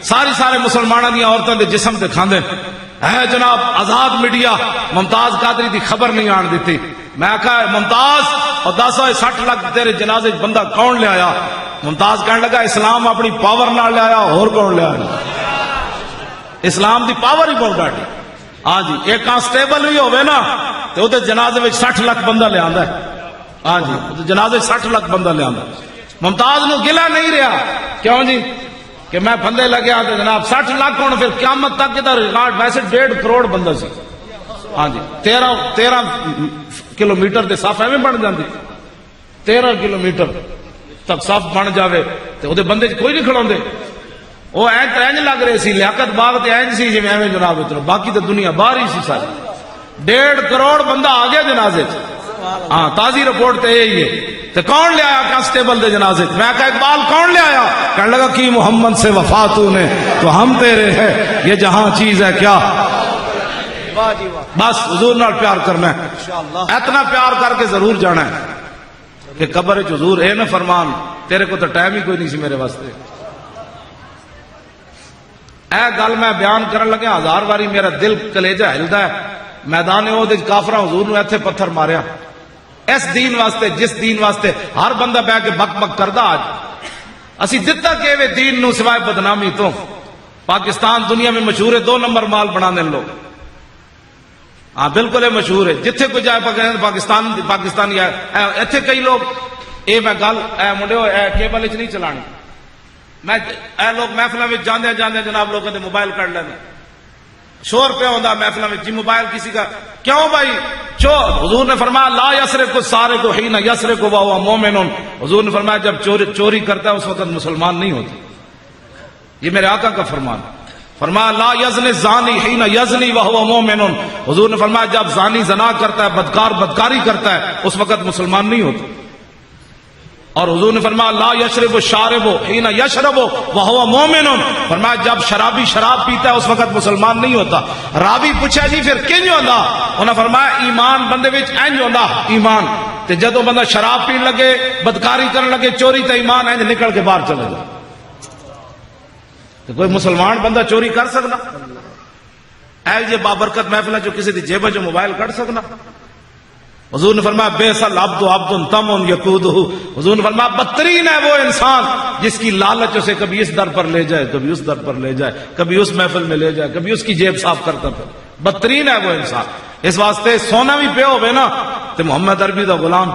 سارے مسلمانوں دیا عورتوں دے جسم دکھاندے ہے جناب آزاد میڈیا، ممتاز قادری دی خبر نہیں آن دیتی۔ میں آخا ممتاز اور 10 لاکھ تیرے جنازے بندہ کون لے آیا؟ ممتاز کہنے لگا اسلام اپنی پاور نال لے آیا، اور کون لے آیا؟ اسلام دی پاور ہی بہت گاٹی۔ ہاں جی، ایک کانسٹیبل بھی ہوئے نا تو وہ جنازے میں 60 لاکھ بندہ لے آندا ہے۔ ہاں جی، جنازے 60 لاکھ بندہ لے آندا ہے۔ ممتاز نو گلا نہیں رہا، کیوں جی؟ کہ میں بندے لگے آتے جناب 60 لاکھ ہونے، پھر قیامت تک ادھر ریکارڈ ویسے 1.5 کروڑ بندہ سی۔ ہاں جی، 13 کلومیٹر دے صف ایویں بن جاندی، 13 کلومیٹر تک صف بن جاوے تو وہ بندے کوئی نہیں کھڑوندے۔ وہ اینج لگ رہے سی، لیاقت باغ تے اینج سی جی ایویں جناب اترو، باقی تو دنیا باہر ہی سی ساری۔ 1.5 کروڑ بندہ آ گیا جنازے۔ ہاں تازی رپورٹ تے یہی ہے۔ تو کون لے آیا کانسٹیبل دے جنازے؟ میں کہا اقبال کون لے آیا؟ کہنے لگا کہ محمد سے وفا تو نے تو ہم تیرے ہے، یہ جہاں چیز ہے کیا؟ بس حضور نال پیار کرنا ہے، اتنا پیار کر کے ضرور جانا ہے کہ قبر حضور اے نہ فرمان تیرے کو تو ٹائم ہی کوئی نہیں سی میرے واسطے۔ اے گل میں بیان کرن لگا 1000 باری میرا دل کلیجہ ہلدا ہے۔ میدان احد وچ کافراں حضور نو ایتھے پتھر ماریا، اس دین واسطے جس دین واسطے ہر بندہ بہ کے بک بک کردا۔ آج اسی دتا کہ وہ دین نو سوائے بدنامی تو پاکستان دنیا میں مشہور ہے، 2 نمبر مال بنانے لوگ۔ ہاں بالکل یہ مشہور ہے، جتھے کوئی جائے پاکستانی ہے۔ ایتھے کئی لوگ اے میں گل اے منڈیو اے کیبل وچ نہیں چلانی، میں اے لوگ محفلاں وچ جاندے جناب لوگوں دے موبائل کڈ لیندے، شور پہ ہوندا محفلاں وچ جی موبائل کسی کا کیوں بھائی حضور نے فرمایا لا یسرق السارق حین یسرق وهو مؤمن۔ حضور نے فرمایا جب چوری کرتا ہے اس وقت مسلمان نہیں ہوتا، یہ میرے آقا کا فرمان۔ فرمایا لا یزنی الزانی حین یزنی وهو مؤمن۔ حضور نے فرمایا جب زانی زنا کرتا ہے، بدکار بدکاری کرتا ہے، اس وقت مسلمان نہیں ہوتا۔ اور حضور نے فرمایا لا یشرب الشارب حین یشرب وهو مؤمن۔ فرمایا جب شرابی شراب پیتا ہے اس وقت مسلمان نہیں ہوتا۔ راوی پوچھا جی پھر کنج ہوندا؟ انہاں فرمایا ایمان بندے وچ انج ہوندا، ایمان تے جدوں بندہ شراب پین لگے، بدکاری کرن لگے، چوری تے ایمان انج نکل کے باہر چلے جائے۔ کوئی مسلمان بندہ چوری کر سکنا؟ اے جی بابرکت محفل جو کسی دی جیب جو موبائل کٹ سکنا؟ حضور نے فرمایا بیس العبد عبد تمن یقودہ۔ حضور نے فرمایا بدترین ہے وہ انسان جس کی لالچ اسے کبھی اس در پر لے جائے، کبھی اس در پر لے جائے، کبھی اس محفل میں لے جائے، کبھی اس کی جیب صاف کرتا پھر۔ بدترین ہے وہ انسان۔ اس واسطے سونا بھی پیا ہوئے نا تو محمد عربی دا غلام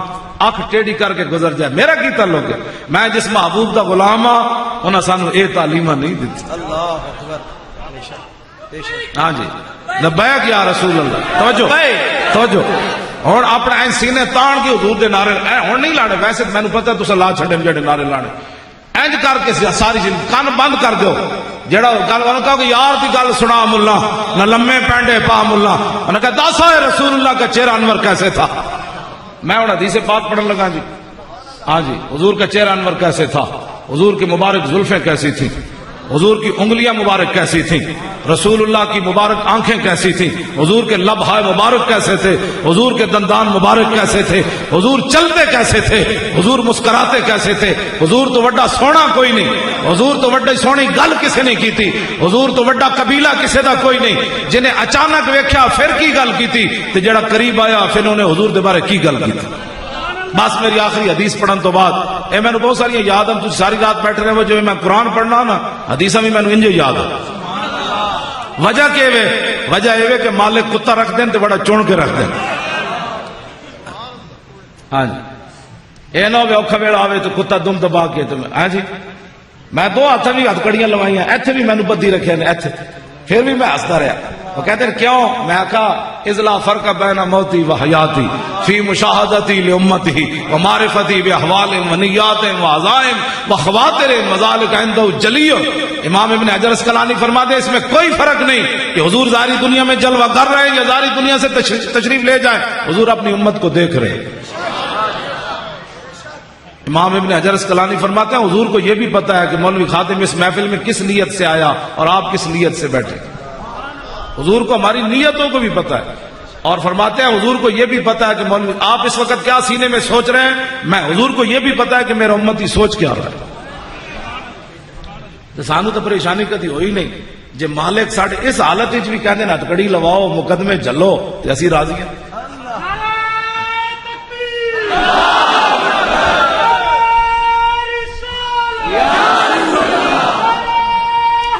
اکھ ٹیڑھی کر کے گزر جائے۔ میرا کی تعلق ہے؟ میں جس محبوب دا غلام ہاں انہاں سانو اے تعلیمہ نہیں دیتی۔ اللہ اکبر۔ ہاں جی لبیک یا رسول اللہ۔ توجہ ہوں اپنا این سینے تان کے حضور دے نعرے ہوں نہیں لانے، ویسے مینوں پتہ تسا لا چھڈے جڑے نعرے لانے، اینج کر کے ساری کن بند کر دیو۔ جڑا گل کہو کہ یار دی گل سنا ملا نہ لمے پینڈے پا ملا، انہوں نے کہا داسا رسول اللہ کا چہرہ انور کیسے تھا؟ میں ہوں حدیث پاک پڑھنے لگا جی۔ ہاں جی حضور کا چہرہ انور کیسے تھا، حضور کی مبارک زلفیں کیسی تھی، حضور کی انگلیاں مبارک کیسی تھیں، رسول اللہ کی مبارک آنکھیں کیسی تھیں، حضور کے لب ہائے مبارک کیسے تھے، حضور کے دندان مبارک کیسے تھے، حضور چلتے کیسے تھے، حضور مسکراتے کیسے تھے، حضور تو وڈا سونا کوئی نہیں، حضور تو وڈی سونی گل کسے نہیں کی تھی، حضور تو وڈا قبیلہ کسے دا کوئی نہیں، جنہیں اچانک ویکھیا پھر کی گل کی تھی، تے جڑا قریب آیا پھر انہوں نے حضور دے بارے کی گل کی تھی۔ بس میری آخری حدیث پڑھن تو بعد اے میں نے بہت ساری یاد ہیں، تجھ ساری رات بیٹھ رہے ہو، جو میں قرآن پڑھنا نا حدیثاں بھی میں نے انجو یاد ہے۔ وجہ کہ وجہ یہ کہ مالک کتا رکھ دیں تو بڑا چون کے رکھ دیں۔ ہاں جی اے نہ ہو اوکھا ویلا آوے تو کتا دم دبا کے تو ہاں جی میں دو ہاتھ بھی ہتکڑیاں لوائیاں، ایتھے بھی میں نے بدی رکھے نے ایتھے، پھر بھی میں ہستا رہا۔ وہ کہتے ہیں کیوں؟ میں کہا اذلا فرق بین موتی و حیاتی فی مشاہدتی لامتی و معرفتی باحوال و نیات و عزائم و خواتر مذالک عنده جلی۔ امام ابن حجر اسقلانی فرماتے ہیں اس میں کوئی فرق نہیں کہ حضور ظاہری دنیا میں جلوہ کر رہے ہیں یا ظاہری دنیا سے تشریف لے جائیں، حضور اپنی امت کو دیکھ رہے ہیں۔ امام ابن حجر اسقلانی فرماتے ہیں حضور کو یہ بھی پتا ہے کہ مولوی خادم اس محفل میں کس نیت سے آیا اور آپ کس نیت سے بیٹھے، حضور کو ہماری نیتوں کو بھی پتا ہے، اور فرماتے ہیں حضور کو یہ بھی پتا ہے کہ مولوی آپ اس وقت کیا سینے میں سوچ رہے ہیں، میں حضور کو یہ بھی پتا ہے کہ میرا امتی سوچ کیا رہا ہے۔ تو سانو تو پریشانی کدی ہوئی نہیں، جے مالک ساڈے اس حالت وچ بھی کہندے نا ہتکڑی لواؤ مقدمے جلو تے اسی راضی ہیں۔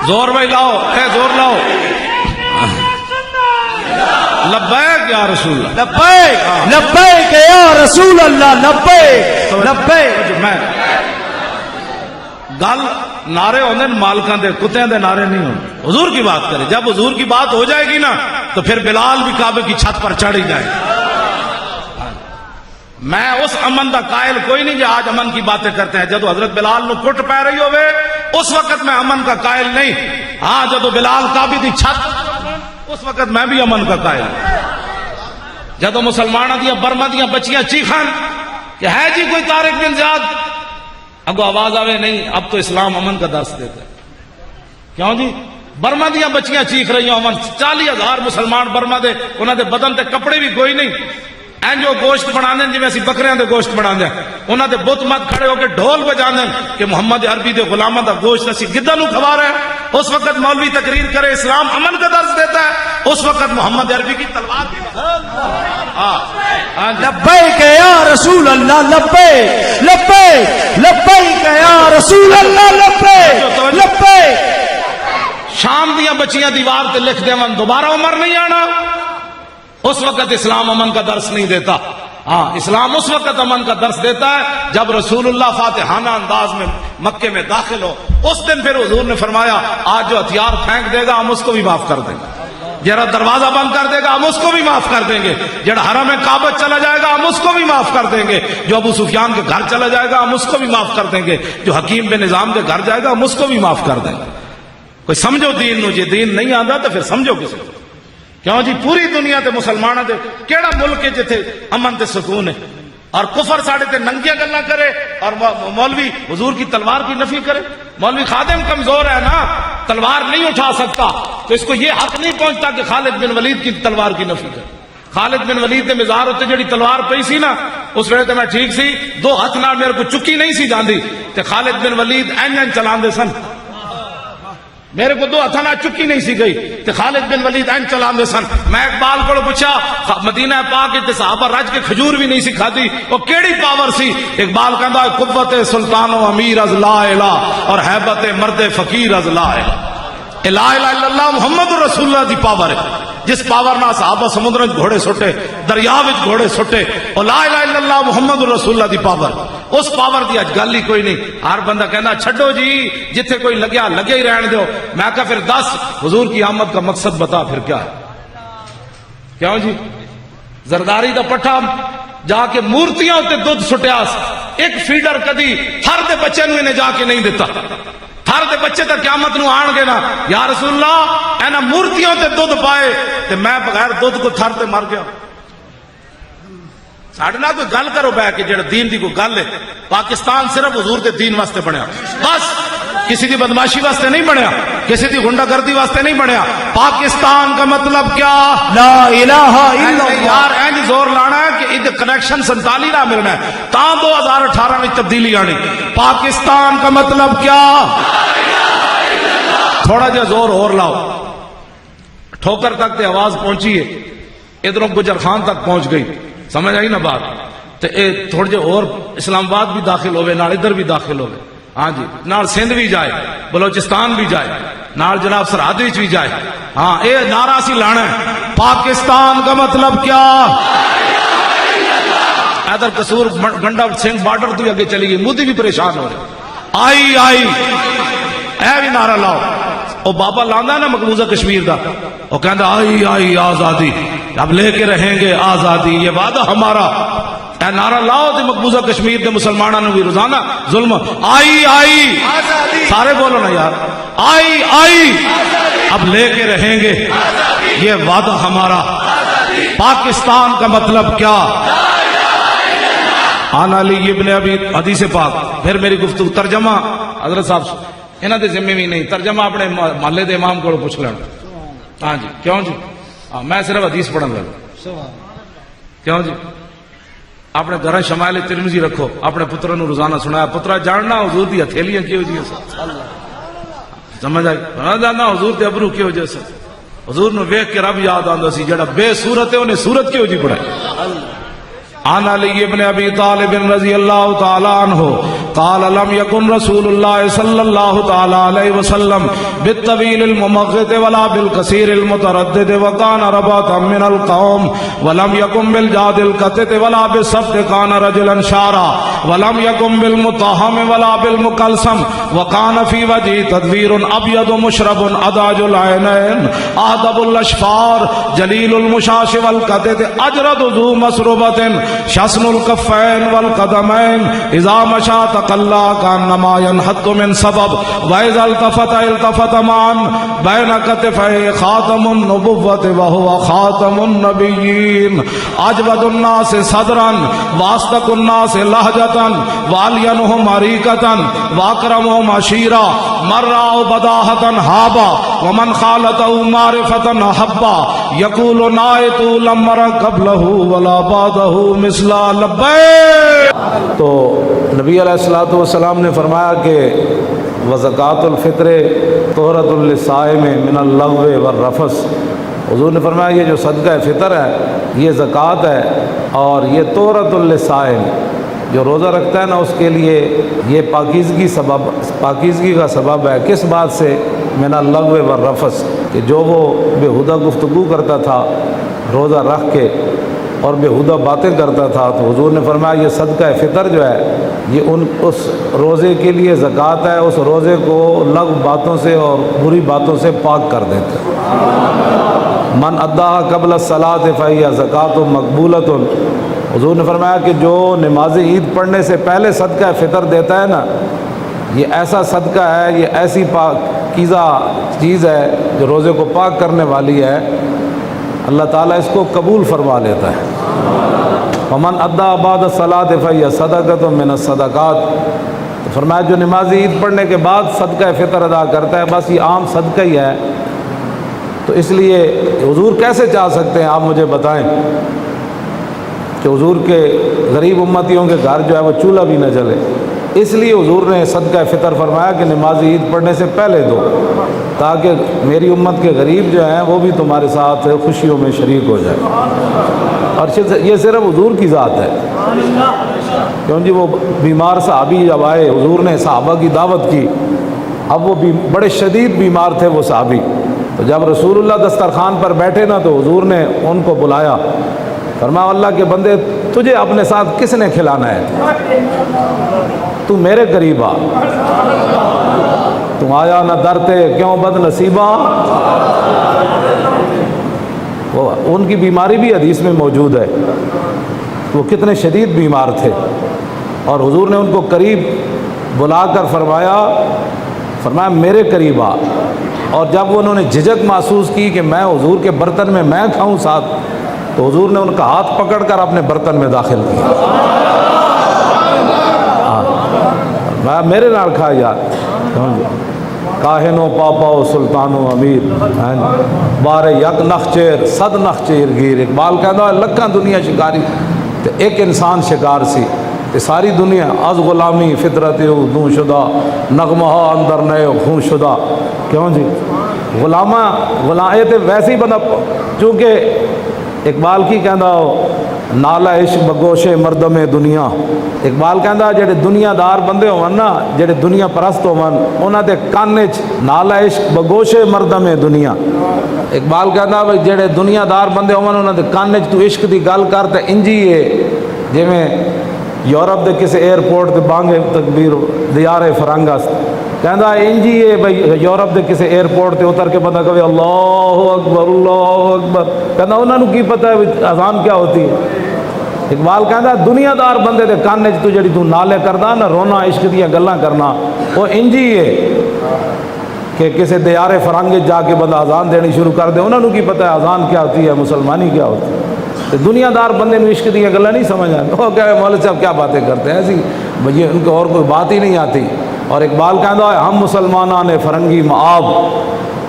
زور بھائی لاؤ، اے زور لاؤ، لبیک یا رسول اللہ، لبیک لبیک یا رسول اللہ، لبیک لبیک۔ میں گل نعرے ہوندے مالکاں دے کتےاں دے نعرے نہیں ہوندے، حضور کی بات کرے، جب حضور کی بات ہو جائے گی نا تو پھر بلال بھی کعبے کی چھت پر چڑھ ہی جائے۔ میں اس امن دا قائل کوئی نہیں جو آج امن کی باتیں کرتے ہیں، جدو حضرت بلال نو کٹ پہ رہی ہوئے اس وقت میں امن کا قائل نہیں، ہاں جدو بلال کعبے دی چھت اس وقت میں بھی امن کا قائل ہوں۔ جدو مسلمانوں دیا برما دیا بچیاں چیخان کہ ہے جی کوئی طارق بن زیاد، اگو آواز آوے نہیں اب تو اسلام امن کا درس دیتا ہے۔ کیوں جی؟ برما دیا بچیاں چیخ رہی ہوں، امن 40,000 مسلمان برما دے، انہوں دے بدن تے کپڑے بھی کوئی نہیں، این جو گوشت بنا دیں جی اسی بکریاں دے گوشت بنا دیں، انہوں دے بت مت کھڑے ہو کے ڈھول بجا دیں کہ محمد عربی دے غلامہ دا گوشت اسی گدہ نو کھوا رہے ہیں۔ اس وقت مولوی تقریر کرے اسلام امن کا درس دیتا ہے، اس وقت محمد عربی کی تلوار کی لبیک یا رسول اللہ، لبیک لبیک لبیک یا رسول اللہ، لبیک لبیک۔ شام دیا بچیاں دیوار تے لکھ دے من دوبارہ عمر نہیں آنا، اس وقت اسلام امن کا درس نہیں دیتا۔ ہاں اسلام اس وقت امن کا درس دیتا ہے جب رسول اللہ فاتحانہ انداز میں مکے میں داخل ہو، اس دن پھر حضور نے فرمایا آج جو ہتھیار پھینک دے گا ہم اس کو بھی معاف کر دیں گے، جڑا دروازہ بند کر دے گا ہم اس کو بھی معاف کر دیں گے، جڑا حرم کعبہ چلا جائے گا ہم اس کو بھی معاف کر دیں گے، جو ابو سفیان کے گھر چلا جائے گا ہم اس کو بھی معاف کر دیں گے، جو حکیم بن نظام کے گھر جائے گا ہم اس کو بھی معاف کر دیں گے۔ کوئی سمجھو دین نو، جی دین نہیں آتا تو پھر سمجھو کسی کو۔ کیوں جی پوری دنیا تے مسلمانوں دے کیڑا ملک ہے جتھے امن تے سکون ہے، اور کفر ساڑے تے ننگیاں گلاں کرے اور مولوی حضور کی تلوار کی نفی کرے۔ مولوی خادم کمزور ہے نا، تلوار نہیں اٹھا سکتا، تو اس کو یہ حق نہیں پہنچتا کہ خالد بن ولید کی تلوار کی نفی کرے۔ خالد بن ولید دے مزار تے جڑی تلوار پئی سی نا اس ویلے تے میں ٹھیک سی، دو ہاتھ نال میرے کو چکی نہیں سی جاندی، تے خالد بن ولید این چلاندے سن، میرے کو دو ہتھاں نال چکی نہیں سی گئی تے خالد بن ولید این چلاندے سن۔ میں اقبال کو پوچھا مدینہ پاک تے صحابہ رج کے کھجور بھی نہیں سی کھادی، وہ کیڑی پاور سی؟ اقبال کہندا ہے قوت سلطان و امیر از لا الہ اور ہیبت مرد فقیر از لا الہ۔ لا الہ الا اللہ محمد رسول اللہ دی پاور ہے، جس پاور نہ صحابہ سمندر وچ گھوڑے سٹے، دریا وچ گھوڑے سٹے، اور لا الہ الا اللہ محمد رسول اللہ دی پاور، اس پاور دی اج گل ہی کوئی نہیں۔ ہر بندہ کہنا چھڈو جی جتھے کوئی لگیا لگے ہی رہن دیو۔ میں کہا پھر دس حضور کی آمد کا مقصد بتا پھر کیا ہے؟ کیوں جی زرداری دا پٹھا جا کے مورتیاں تے دودھ سٹیاس، ایک فیڈر کدی ہر دے بچے نو انہیں جا کے نہیں دیتا، ہر دے بچے تک قیامت نو آن گے نا یا رسول اللہ اینا مورتیاں تے دودھ پائے تے میں بغیر دودھ کو تھر تے مر گیا۔ ساڑھے نہ کوئی گل کرو بے کہ جڑا دین دی کوئی گل ہے، پاکستان صرف حضور دے دین واسطے بنیا، بس کسی دی بدماشی واسطے نہیں بنیا، کسی دی غنڈہ گردی واسطے نہیں بنیا۔ پاکستان کا مطلب کیا؟ لا الہ الا اللہ۔ یار اینج زور لانا ہے کہ ادھر کنیکشن 47 نہ ملنا ہے تاں 2018 میں تبدیلی آنی۔ پاکستان کا مطلب کیا؟ تھوڑا جا زور اور لاؤ، ٹھوکر تک تے آواز پہنچی ہے، ادھروں گجر خان تک پہنچ گئی، سمجھ آئی نا بات؟ تو اے تھوڑے جے اور اسلام آباد بھی داخل ہوئے، نال ادھر بھی داخل ہوئے، ہاں جی، نال سندھ بھی جائے، بلوچستان بھی جائے، نال جناب سرحد بھی جائے، ہاں اے نعرہ سی لانا ہے۔ پاکستان کا مطلب کیا؟ ادھر قصور گنڈا سنگھ بارڈر تو اگے چلی گئی، مودی بھی پریشان ہو رہے، آئی آئی اے بھی نعرہ لاؤ۔ وہ بابا لاندا نا مقبوضہ کشمیر دا، وہ کہندا آئی آئی آزادی، اب لے کے رہیں گے آزادی، یہ وعدہ ہمارا۔ اے نعرہ لاؤ تے مقبوضہ کشمیر دے مسلمانوں نے بھی روزانہ ظلم، آئی آئی، سارے بولو نا یار، آئی آئی، اب لے کے رہیں گے یہ وعدہ ہمارا۔ پاکستان کا مطلب کیا؟ آن علی ابن ابی حدیث پاک۔ پھر میری گفتگو ترجمہ حضرت صاحب انہاں دے ذمہ بھی نہیں، ترجمہ اپنے محلے دے امام کو پوچھ لینا۔ ہاں جی، کیوں جی؟ میں صرف حدیث پڑھن لگا، کیوں جی؟ اپنے گھر شمائل ترمذی رکھو، اپنے پتروں نو روزانہ سنایا، پترا جاننا حضور دی ہتھیلیاں کیوں جی سمجھ آئی؟ جاننا حضور دے ابرو کیوں جی سر، حضور نو ویکھ کے رب یاد آندا سی، جڑا بے صورت ہے انہیں صورت کیوں جی پڑھائی۔ عن علی ابن ابی طالب رضی اللہ تعالی عنہ قال لم يكن رسول الله صلی اللہ تعالی علیہ وسلم بالطویل الممغط ولا بالقصیر المتردد وكان رباطا من القوم ولم يكن بالجاد القتت ولا بالسبت كان رجلا شارا ولم يكن بالمتهم ولا بالمكلسم وكان في وجهه تدبير ابيض مشرب اداج العينين اهدب الاشفار جليل المشاش والقتت اجرد ذو مسربة شسن الكفين والقدمين اذا مشى تقلى كانما ينحط من سبب واذا التفت معا بين كتفيه خاتم النبوة وهو خاتم النبيين اجود الناس صدرا واصدق الناس لهجة والينهم عريقة واكرمهم عشيرا من رأى بداهة هابا ومن خالته معرفة حبا يقول نائت لم أر قبله ولا بعده مثلا لبیک۔ تو نبی علیہ الصلوۃ والسلام نے فرمایا کہ وزکوٰۃ الفطر طہرۃ للصائم من اللغو والرفث، حضور نے فرمایا یہ جو صدقہ فطر ہے یہ زکوٰۃ ہے اور یہ طہرۃ للصائم، جو روزہ رکھتا ہے نا اس کے لیے یہ پاکیزگی کا سبب ہے۔ کس بات سے؟ من اللغو والرفث، کہ جو وہ بےہودہ گفتگو کرتا تھا روزہ رکھ کے اور بےہودہ باتیں کرتا تھا، تو حضور نے فرمایا یہ صدقہ فطر جو ہے یہ اس روزے کے لیے زکوٰۃ ہے، اس روزے کو لغو باتوں سے اور بری باتوں سے پاک کر دیتا ہے۔ من اداہا قبل الصلاۃ فہی زکوٰۃ مقبولۃ، حضور نے فرمایا کہ جو نماز عید پڑھنے سے پہلے صدقہ فطر دیتا ہے نا یہ ایسا صدقہ ہے، یہ ایسی پاکیزہ چیز ہے جو روزے کو پاک کرنے والی ہے، اللہ تعالیٰ اس کو قبول فرما لیتا ہے۔ ومن ادا بعد الصلاۃ فہی صدقۃ من الصدقات، تو فرمایا جو نماز عید پڑھنے کے بعد صدقہ فطر ادا کرتا ہے بس یہ عام صدقہ ہی ہے۔ تو اس لیے حضور کیسے چاہ سکتے ہیں آپ مجھے بتائیں کہ حضور کے غریب امتیوں کے گھر جو ہے وہ چولہا بھی نہ جلے، اس لیے حضور نے صدقہ فطر فرمایا کہ نماز عید پڑھنے سے پہلے دو، تاکہ میری امت کے غریب جو ہیں وہ بھی تمہارے ساتھ خوشیوں میں شریک ہو جائے۔ اور یہ صرف حضور کی ذات ہے، کیوں جی وہ بیمار صحابی جب آئے حضور نے صحابہ کی دعوت کی، اب وہ بڑے شدید بیمار تھے وہ صحابی، تو جب رسول اللہ دسترخوان پر بیٹھے نا تو حضور نے ان کو بلایا، فرمایا اللہ کے بندے تجھے اپنے ساتھ کس نے کھلانا ہے؟ تو میرے قریب آ، تم آیا نہ درتے کیوں بد نصیبہ۔ وہ ان کی بیماری بھی حدیث میں موجود ہے، وہ کتنے شدید بیمار تھے، اور حضور نے ان کو قریب بلا کر فرمایا میرے قریب آ، اور جب انہوں نے جھجک محسوس کی کہ میں حضور کے برتن میں میں کھاؤں ساتھ، تو حضور نے ان کا ہاتھ پکڑ کر اپنے برتن میں داخل کیا، میرے نال کھا یار۔ کاہنو پاپاؤ سلطانو امیر بارے یک نخچیر صد نخچیر گیر. اقبال کہتا ہے لکھاں دنیا شکاری تے ایک انسان شکار سی تے ساری دنیا از غلامی فطرت دوں شدہ نغمہ اندر نئے خون شدہ. کیوں جی غلام یہ تے ویسے ہی بندہ چونکہ اقبال کی کہندا نالا عشق بگوشے مردم دنیا. اقبال کہندا جڑے دنیا دار بندے ہون نا جڑے دنیا پرست ہون انہاں دے کان وچ نالا عشق بگوشے مردم دنیا. اقبال کہندا بھئی جڑے دنیا دار بندے ہون انہاں دے کان وچ تو عشق دی گل کر تے انجی ہے جویں یورپ دے کسی ایئرپورٹ تے بانگے تکبیر دیار فرنگ است. کہندا انجی ہے بھئی یورپ دے کسی ایئرپورٹ تے اتر کے بندہ کہے اللہ اکبر اللہ اکبر. کہندا انہاں نوں کی پتہ ہے اذان کیا ہوتی ہے. اقبال کہندا دنیا دار بندے دے کان وچ تو جڑی تو نالے کردا نا رونا عشق دیاں گلاں کرنا وہ انجی ہے کہ کسی دیار فرنگ جا کے بندہ اذان دینی شروع کر دے. انہاں نوں کی پتہ ہے اذان کیا ہوتی ہے مسلمانی کیا ہوتی ہے. تو دنیا دار بندے نوں عشق دیاں گلاں نہیں سمجھ آتی. وہ کہے مولوی صاحب کیا باتیں کرتے ہیں ایسی بھئی ان کو اور کوئی بات ہی نہیں آتی. اور اقبال کہندا ہے ہم مسلمانان فرنگی معاب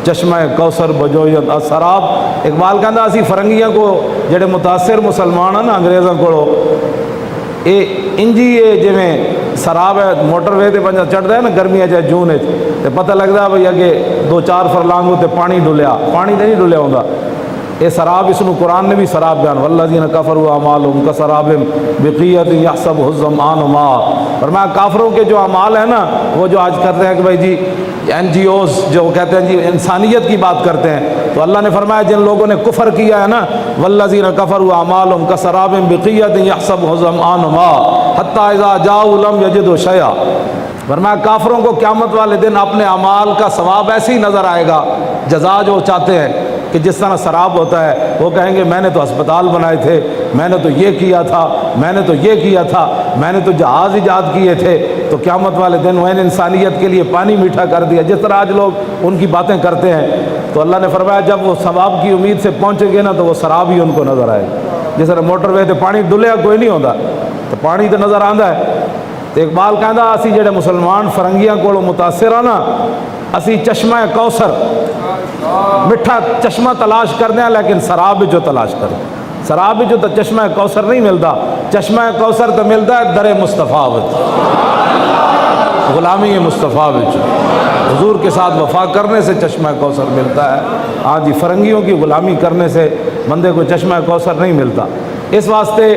چشمہ کوثر بجویت اسراب. اقبال کہندا اسی فرنگیاں کو جڑے متاثر مسلمان ہیں نا انگریزاں کو اے انجی ہے جویں سراب ہے موٹر وے تے بندہ چڑھدا ہے نا گرمیاں چ جون وچ تے پتہ لگدا ہے بھئی اگے 2-4 فرلانگ تے پانی ڈلیا پانی تے نہیں ڈلیا ہوندا. اے سراب اس نو قرآن نے بھی سراب بیان والذین کفروا اعمالهم کسراب بقیۃ یحسبہ الظمآن ماء. فرمایا کافروں کے جو اعمال ہیں نا وہ جو آج کرتے ہیں کہ بھائی جی این جی اوز جو کہتے ہیں جی انسانیت کی بات کرتے ہیں تو اللہ نے فرمایا جن لوگوں نے کفر کیا ہے نا والذین کفروا اعمالهم کسراب بقیۃ یحسبہ الظمآن ماء حتی اذا جاءوا لم یجدوا شیئا. فرمایا کافروں کو قیامت والے دن اپنے اعمال کا ثواب ایسے ہی نظر آئے گا جزا جو چاہتے ہیں کہ جس طرح سراب ہوتا ہے. وہ کہیں گے میں نے تو ہسپتال بنائے تھے میں نے تو یہ کیا تھا میں نے تو یہ کیا تھا میں نے تو جہاز ایجاد کیے تھے. تو قیامت والے دن وہ انسانیت کے لیے پانی میٹھا کر دیا جس طرح آج لوگ ان کی باتیں کرتے ہیں. تو اللہ نے فرمایا جب وہ ثواب کی امید سے پہنچیں گے نا تو وہ سراب ہی ان کو نظر آئے گا. جس طرح موٹر وے تے پانی ڈلیا کوئی نہیں ہوتا تو پانی تو نظر آندا ہے. تو اقبال کہندا اسی جڑے مسلمان فرنگیاں کو متاثر ہیں نا اسی چشمہ کوثر مٹھا چشمہ تلاش کرتے ہیں لیکن سراب جو تلاش کرتے ہیں سراب جو تو چشمہ کوثر نہیں ملتا. چشمہ کوثر تو ملتا ہے در مصطفیٰ غلامی مصطفیٰ حضور کے ساتھ وفا کرنے سے چشمہ کوثر ملتا ہے. ہاں جی فرنگیوں کی غلامی کرنے سے بندے کو چشمہ کوثر نہیں ملتا. اس واسطے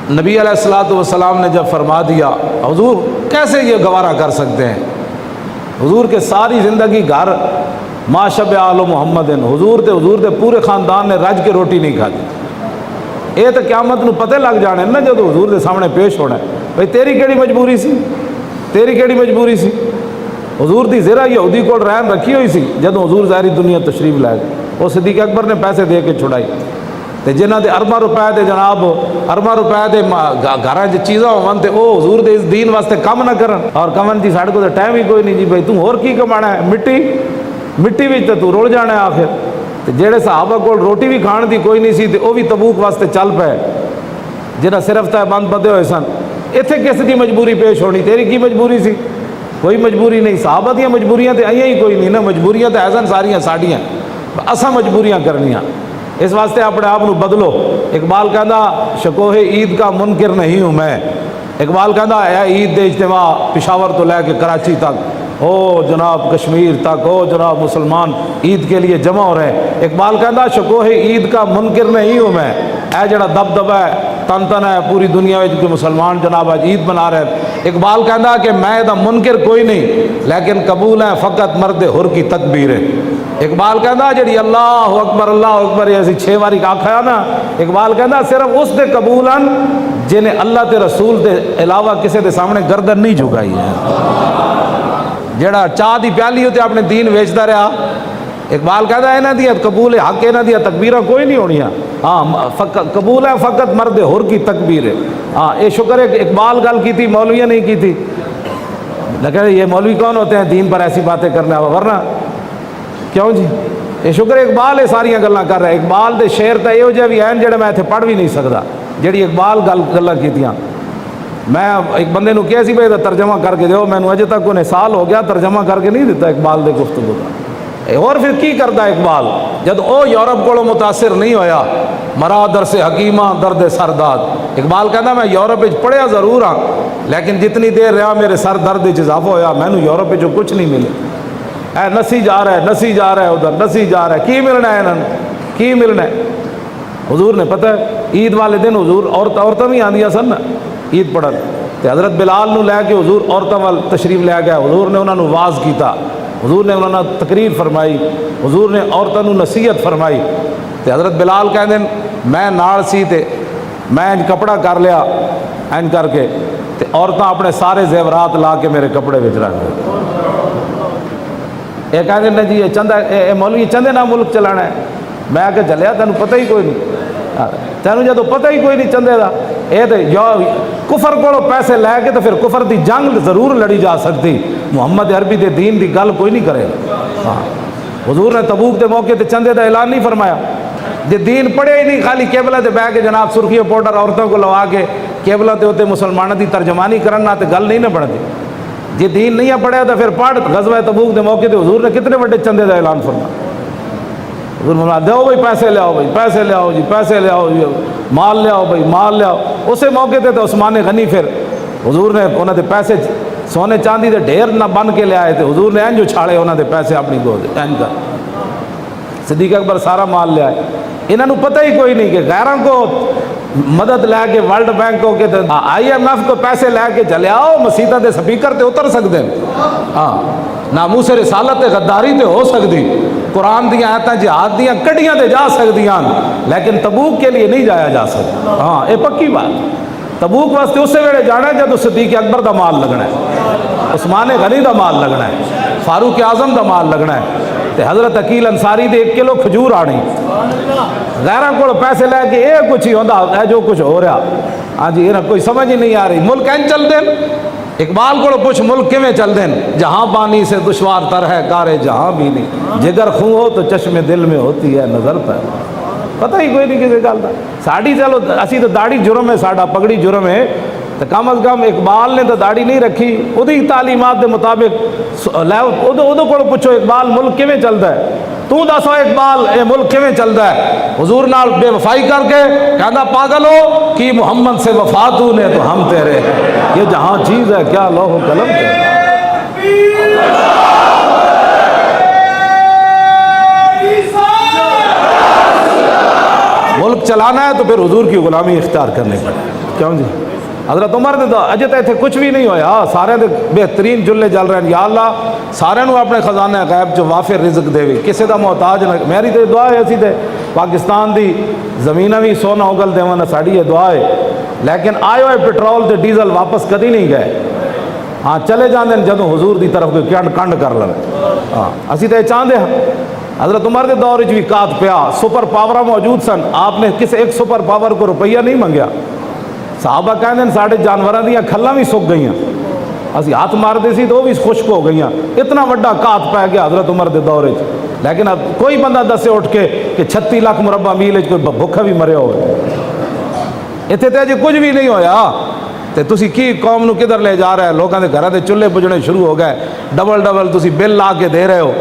نبی علیہ الصلوۃ والسلام نے جب فرما دیا حضور کیسے یہ گوارا کر سکتے ہیں. حضور کے ساری زندگی گھر ما شب آل محمد حضور دے پورے خاندان نے رج کے روٹی نہیں کھادی. یہ تو قیامت نو پتہ لگ جانے نا جب حضور دے سامنے پیش ہونا ہے بھئی تیری کیڑی مجبوری سی تیری کیڑی مجبوری سی. حضور دی زرہ یہودی کو رہن رکھی ہوئی سی جب حضور ظاہری دنیا تشریف لائے گئے. وہ صدیق اکبر نے پیسے دے کے چھڑائی تے جنہ دے ارباں روپے دے جناب ارباں روپے دے گھراں چ چیزاں ہون تے او حضور دے اس دین واسطے کم نہ کرن. اور کمن جی ساڈے کو تے ٹائم ہی کوئی نہیں جی بھائی تو ہور کی کمانا ہے مٹی وچ تے تو رول جانا ہے آخر. تے جڑے صحابہ کول روٹی بھی کھان دی کوئی نہیں سی تے او بھی تبوک واسطے چل پئے جنہ صرف تے بند بدے ہوئے سن. ایتھے کس دی مجبوری پیش ہونی تیری کی مجبوری سی کوئی مجبوری نہیں. صحابہ دیاں مجبوریاں تے آئیاں ہی کوئی نہیں نا مجبوریاں تے ایسن ساریاں ساڈیاں اساں مجبوریاں کرنیاں. اس واسطے اپنے آپ بدلو. اقبال کہندا شکوہ عید کا منکر نہیں ہوں میں. اقبال کہندا اے عید دے اجتماع پشاور تو لے کے کراچی تک او جناب کشمیر تک او جناب مسلمان عید کے لیے جمع ہو رہے ہیں. اقبال کہندا شکوہ عید کا منکر نہیں ہوں میں. اے جڑا دبدبا ہے تن ہے پوری دنیا میں جو مسلمان جناب آج عید منا رہے ہیں. اقبال کہندا کہ میں دا منکر کوئی نہیں لیکن قبول ہے فقط مرد حر کی تکبیر ہے. اقبال کہندا جڑی اللہ اکبر ایسی 6 باری آکھیا نا اقبال کہندا صرف اس دے قبول ہیں جنہیں اللہ تے رسول دے علاوہ کسی دے سامنے گردن نہیں جھکائی ہے. جڑا چاہ دی پیالی ہوتے اپنے دین ویچدا رہا. اقبال کہتا ہے انہاں دی قبول حق انہاں دی تکبیراں کوئی نہیں ہونیاں. ہاں قبول ہے فقط مرد حر کی تکبیر ہے. ہاں یہ شکر ہے کہ اقبال گل کی تھی مولویاں نہیں کی تھی. لیکن یہ مولوی کون ہوتے ہیں دین پر ایسی باتیں کرنے والا ورنہ کیوں جی یہ شکر اقبال یہ ساریاں گلاں کر رہا ہے. اقبال دے شعر تے یہو جہے بھی ہیں جڑے میں اتنے پڑھ بھی نہیں سکتا جڑی اقبال گلاں کیتیاں. میں ایک بندے نو کیا سی بھائی ترجمہ کر کے دیو، میں نے اجے تک انہیں سال ہو گیا ترجمہ کر کے نہیں دیتا اقبال دے گفتگو کا۔ اور پھر کی کرتا ہے اقبال جد او یورپ کو متاثر نہیں ہویا، مرا در سے حکیمہ درد سرداد۔ اقبال کہتا میں یورپ وچ پڑھیا ضرور ہاں لیکن جتنی دیر رہا میرے سر درد وچ اضافہ ہویا، میں نے یورپ وچ کچھ نہیں ملے۔ اے نسی جا رہا ہے، نسی جا رہا ہے ادھر، نسی جا رہا ہے، کی ملنا ہے انہوں کی ملنا ہے؟ حضور نے پتہ ہے عید والے دن حضور عورتیں بھی آندیاں سن نا عید پڑھن، تے حضرت بلال نو لے کے حضور عورتوں وال تشریف لے گیا، حضور نے انہوں نے واز کیتا، حضور نے انہوں نے تقریر فرمائی، حضور نے عورتوں نو نصیحت فرمائی۔ تے حضرت بلال کہندے میں نال سی تے میں انج کپڑا کر لیا انج کر کے تے عورتاں اپنے سارے زیورات لا کے میرے کپڑے وچ رکھ دے۔ یہ کہتے ہیں جی یہ چندہ مولوی چندے نہ ملک چلانا ہے۔ میں آ کے چلیا تینوں پتہ ہی کوئی نہیں، تینوں جدو پتہ ہی کوئی نہیں چندے دا، یہ تو کفر کو پیسے لے کے تو پھر کفر دی جنگ ضرور لڑی جا سکتی، محمد عربی دے دین دی گل کوئی نہیں کرے۔ ہاں حضور نے تبوک دے موقع تے چندے دا اعلان نہیں فرمایا، جی دین پڑھے ہی نہیں خالی کیبلہ تے بہ کے جناب سرخی پاؤڈر عورتوں کو لوا کے کیبلہ تے ہوتے مسلمانوں دی ترجمانی کرنا تے گل نہیں نہ بڑھتی۔ جی دین نہیں پڑھیا تو پھر پڑھ غزوہ تبوک دے موقع تے حضور نے کتنے بڑے چندے دا اعلان فرمایا۔ حضور فرمایا دیو بھائی پیسے لے آؤ، بھائی پیسے لے آؤ، جی پیسے لے آؤ، جی مال لے آؤ، بھائی مال لے آؤ۔ اسے موقع تے تو عثمان غنی پھر حضور نے انہوں دے پیسے سونے چاندی دے ڈھیر نہ بن کے لے آئے تھے، حضور نے انج اچھاڑے انہوں دے پیسے اپنی گود انج کر۔ صدیق اکبر سارا مال لے آئے، انہوں نے پتہ ہی کوئی نہیں کہ غیروں کو مدد لے کے ورلڈ بینک کو کہ آئی ایم ایف کو پیسے لے کے چلے آؤ مسیطہ دے سپیکر تے اتر سکتے ہیں۔ ہاں ناموس رسالت غداری تے ہو سکتی، قرآن دیا آیتاں جہاد دیا کڈیاں تے جا سکدیاں لیکن تبوک کے لیے نہیں جایا جا سکتا۔ ہاں یہ پکی بات، تبوک واسطے اسے ویلے جانا ہے جب صدیق اکبر دا مال لگنا ہے، عثمان غنی دا مال لگنا ہے، فاروق اعظم دا مال لگنا ہے، تے حضرت عقیل انصاری دے 1 کلو کھجور آنی، غیروں کو پیسے لے کے یہ کچھ ہی ہوتا ہے جو کچھ ہو رہا۔ ہاں جی یہ کوئی سمجھ ہی نہیں آ رہی، ملک این چل دیں اقبال کو پوچھ ملک کیویں چل دیں، جہاں پانی سے دشوار تر ہے کارے جہاں بھی نہیں، جگر خون ہو تو چشم دل میں ہوتی ہے نظر پر۔ پتہ ہی کوئی نہیں کسی گل کا، ساڑی چلو اسی تو داڑھی جرم ہے، ساڈا پگڑی جرم ہے، تو کم از کم اقبال نے تو داڑھی نہیں رکھی، وہی تعلیمات کے مطابق ادو کو پوچھو اقبال ملک کیویں چلتا ہے، تو دسو اقبال اے ملک کیویں چلتا ہے؟ حضور نال بے وفائی کر کے کہندا پاگل ہو کہ محمد سے وفا تو نے تو ہم تیرے، یہ جہاں چیز ہے کیا لوح و قلم تیرے۔ ملک چلانا ہے تو پھر حضور کی غلامی اختیار کرنی پڑے۔ کیوں جی حضرت عمر نے تو اجے تک کچھ بھی نہیں ہویا، سارے دے بہترین جلے جل رہے ہیں، یا اللہ سارے نو اپنے خزانے غیب جو وافر رزق دے وی، کسی دا محتاج نہ۔ میری تو دعا ہے اسی تے پاکستان دی زمینہ بھی سونا اگل دیواں، ساڈی یہ دعا ہے، لیکن آئے ہوئے پیٹرول تے ڈیزل واپس کدی نہیں گئے۔ ہاں چلے جاندے جدوں حضور دی طرف کوئی کنڈ کر لے۔ ہاں اسی تے چاہندے ہاں حضرت عمر دے دور وچ بھی کات پیا، سپر پاور موجود سن، آپ نے کسی ایک سپر پاور کو روپیہ نہیں منگیا۔ صحابہ کہندے ہیں ساڈے جانوراں دیاں کھلاں بھی سک گئیاں، اسی ہاتھ مار دے سی تو وہ بھی خشک ہو گئیاں، اتنا وڈا کات پی گیا حضرت عمر دے دور وچ۔ لیکن اب کوئی بندہ دسے اٹھ کے کہ 36 لاکھ مربع میل وچ کوئی بھوکا بھی مریا ہوئے، اتنے تے اجے کچھ بھی نہیں ہویا۔ تے تسی کی قوم نو کدھر لے جا رہے ہیں؟ لوگاں دے گھراں دے چولہے بجنے شروع ہو گئے، ڈبل تسی بل لا کے دے رہے ہو،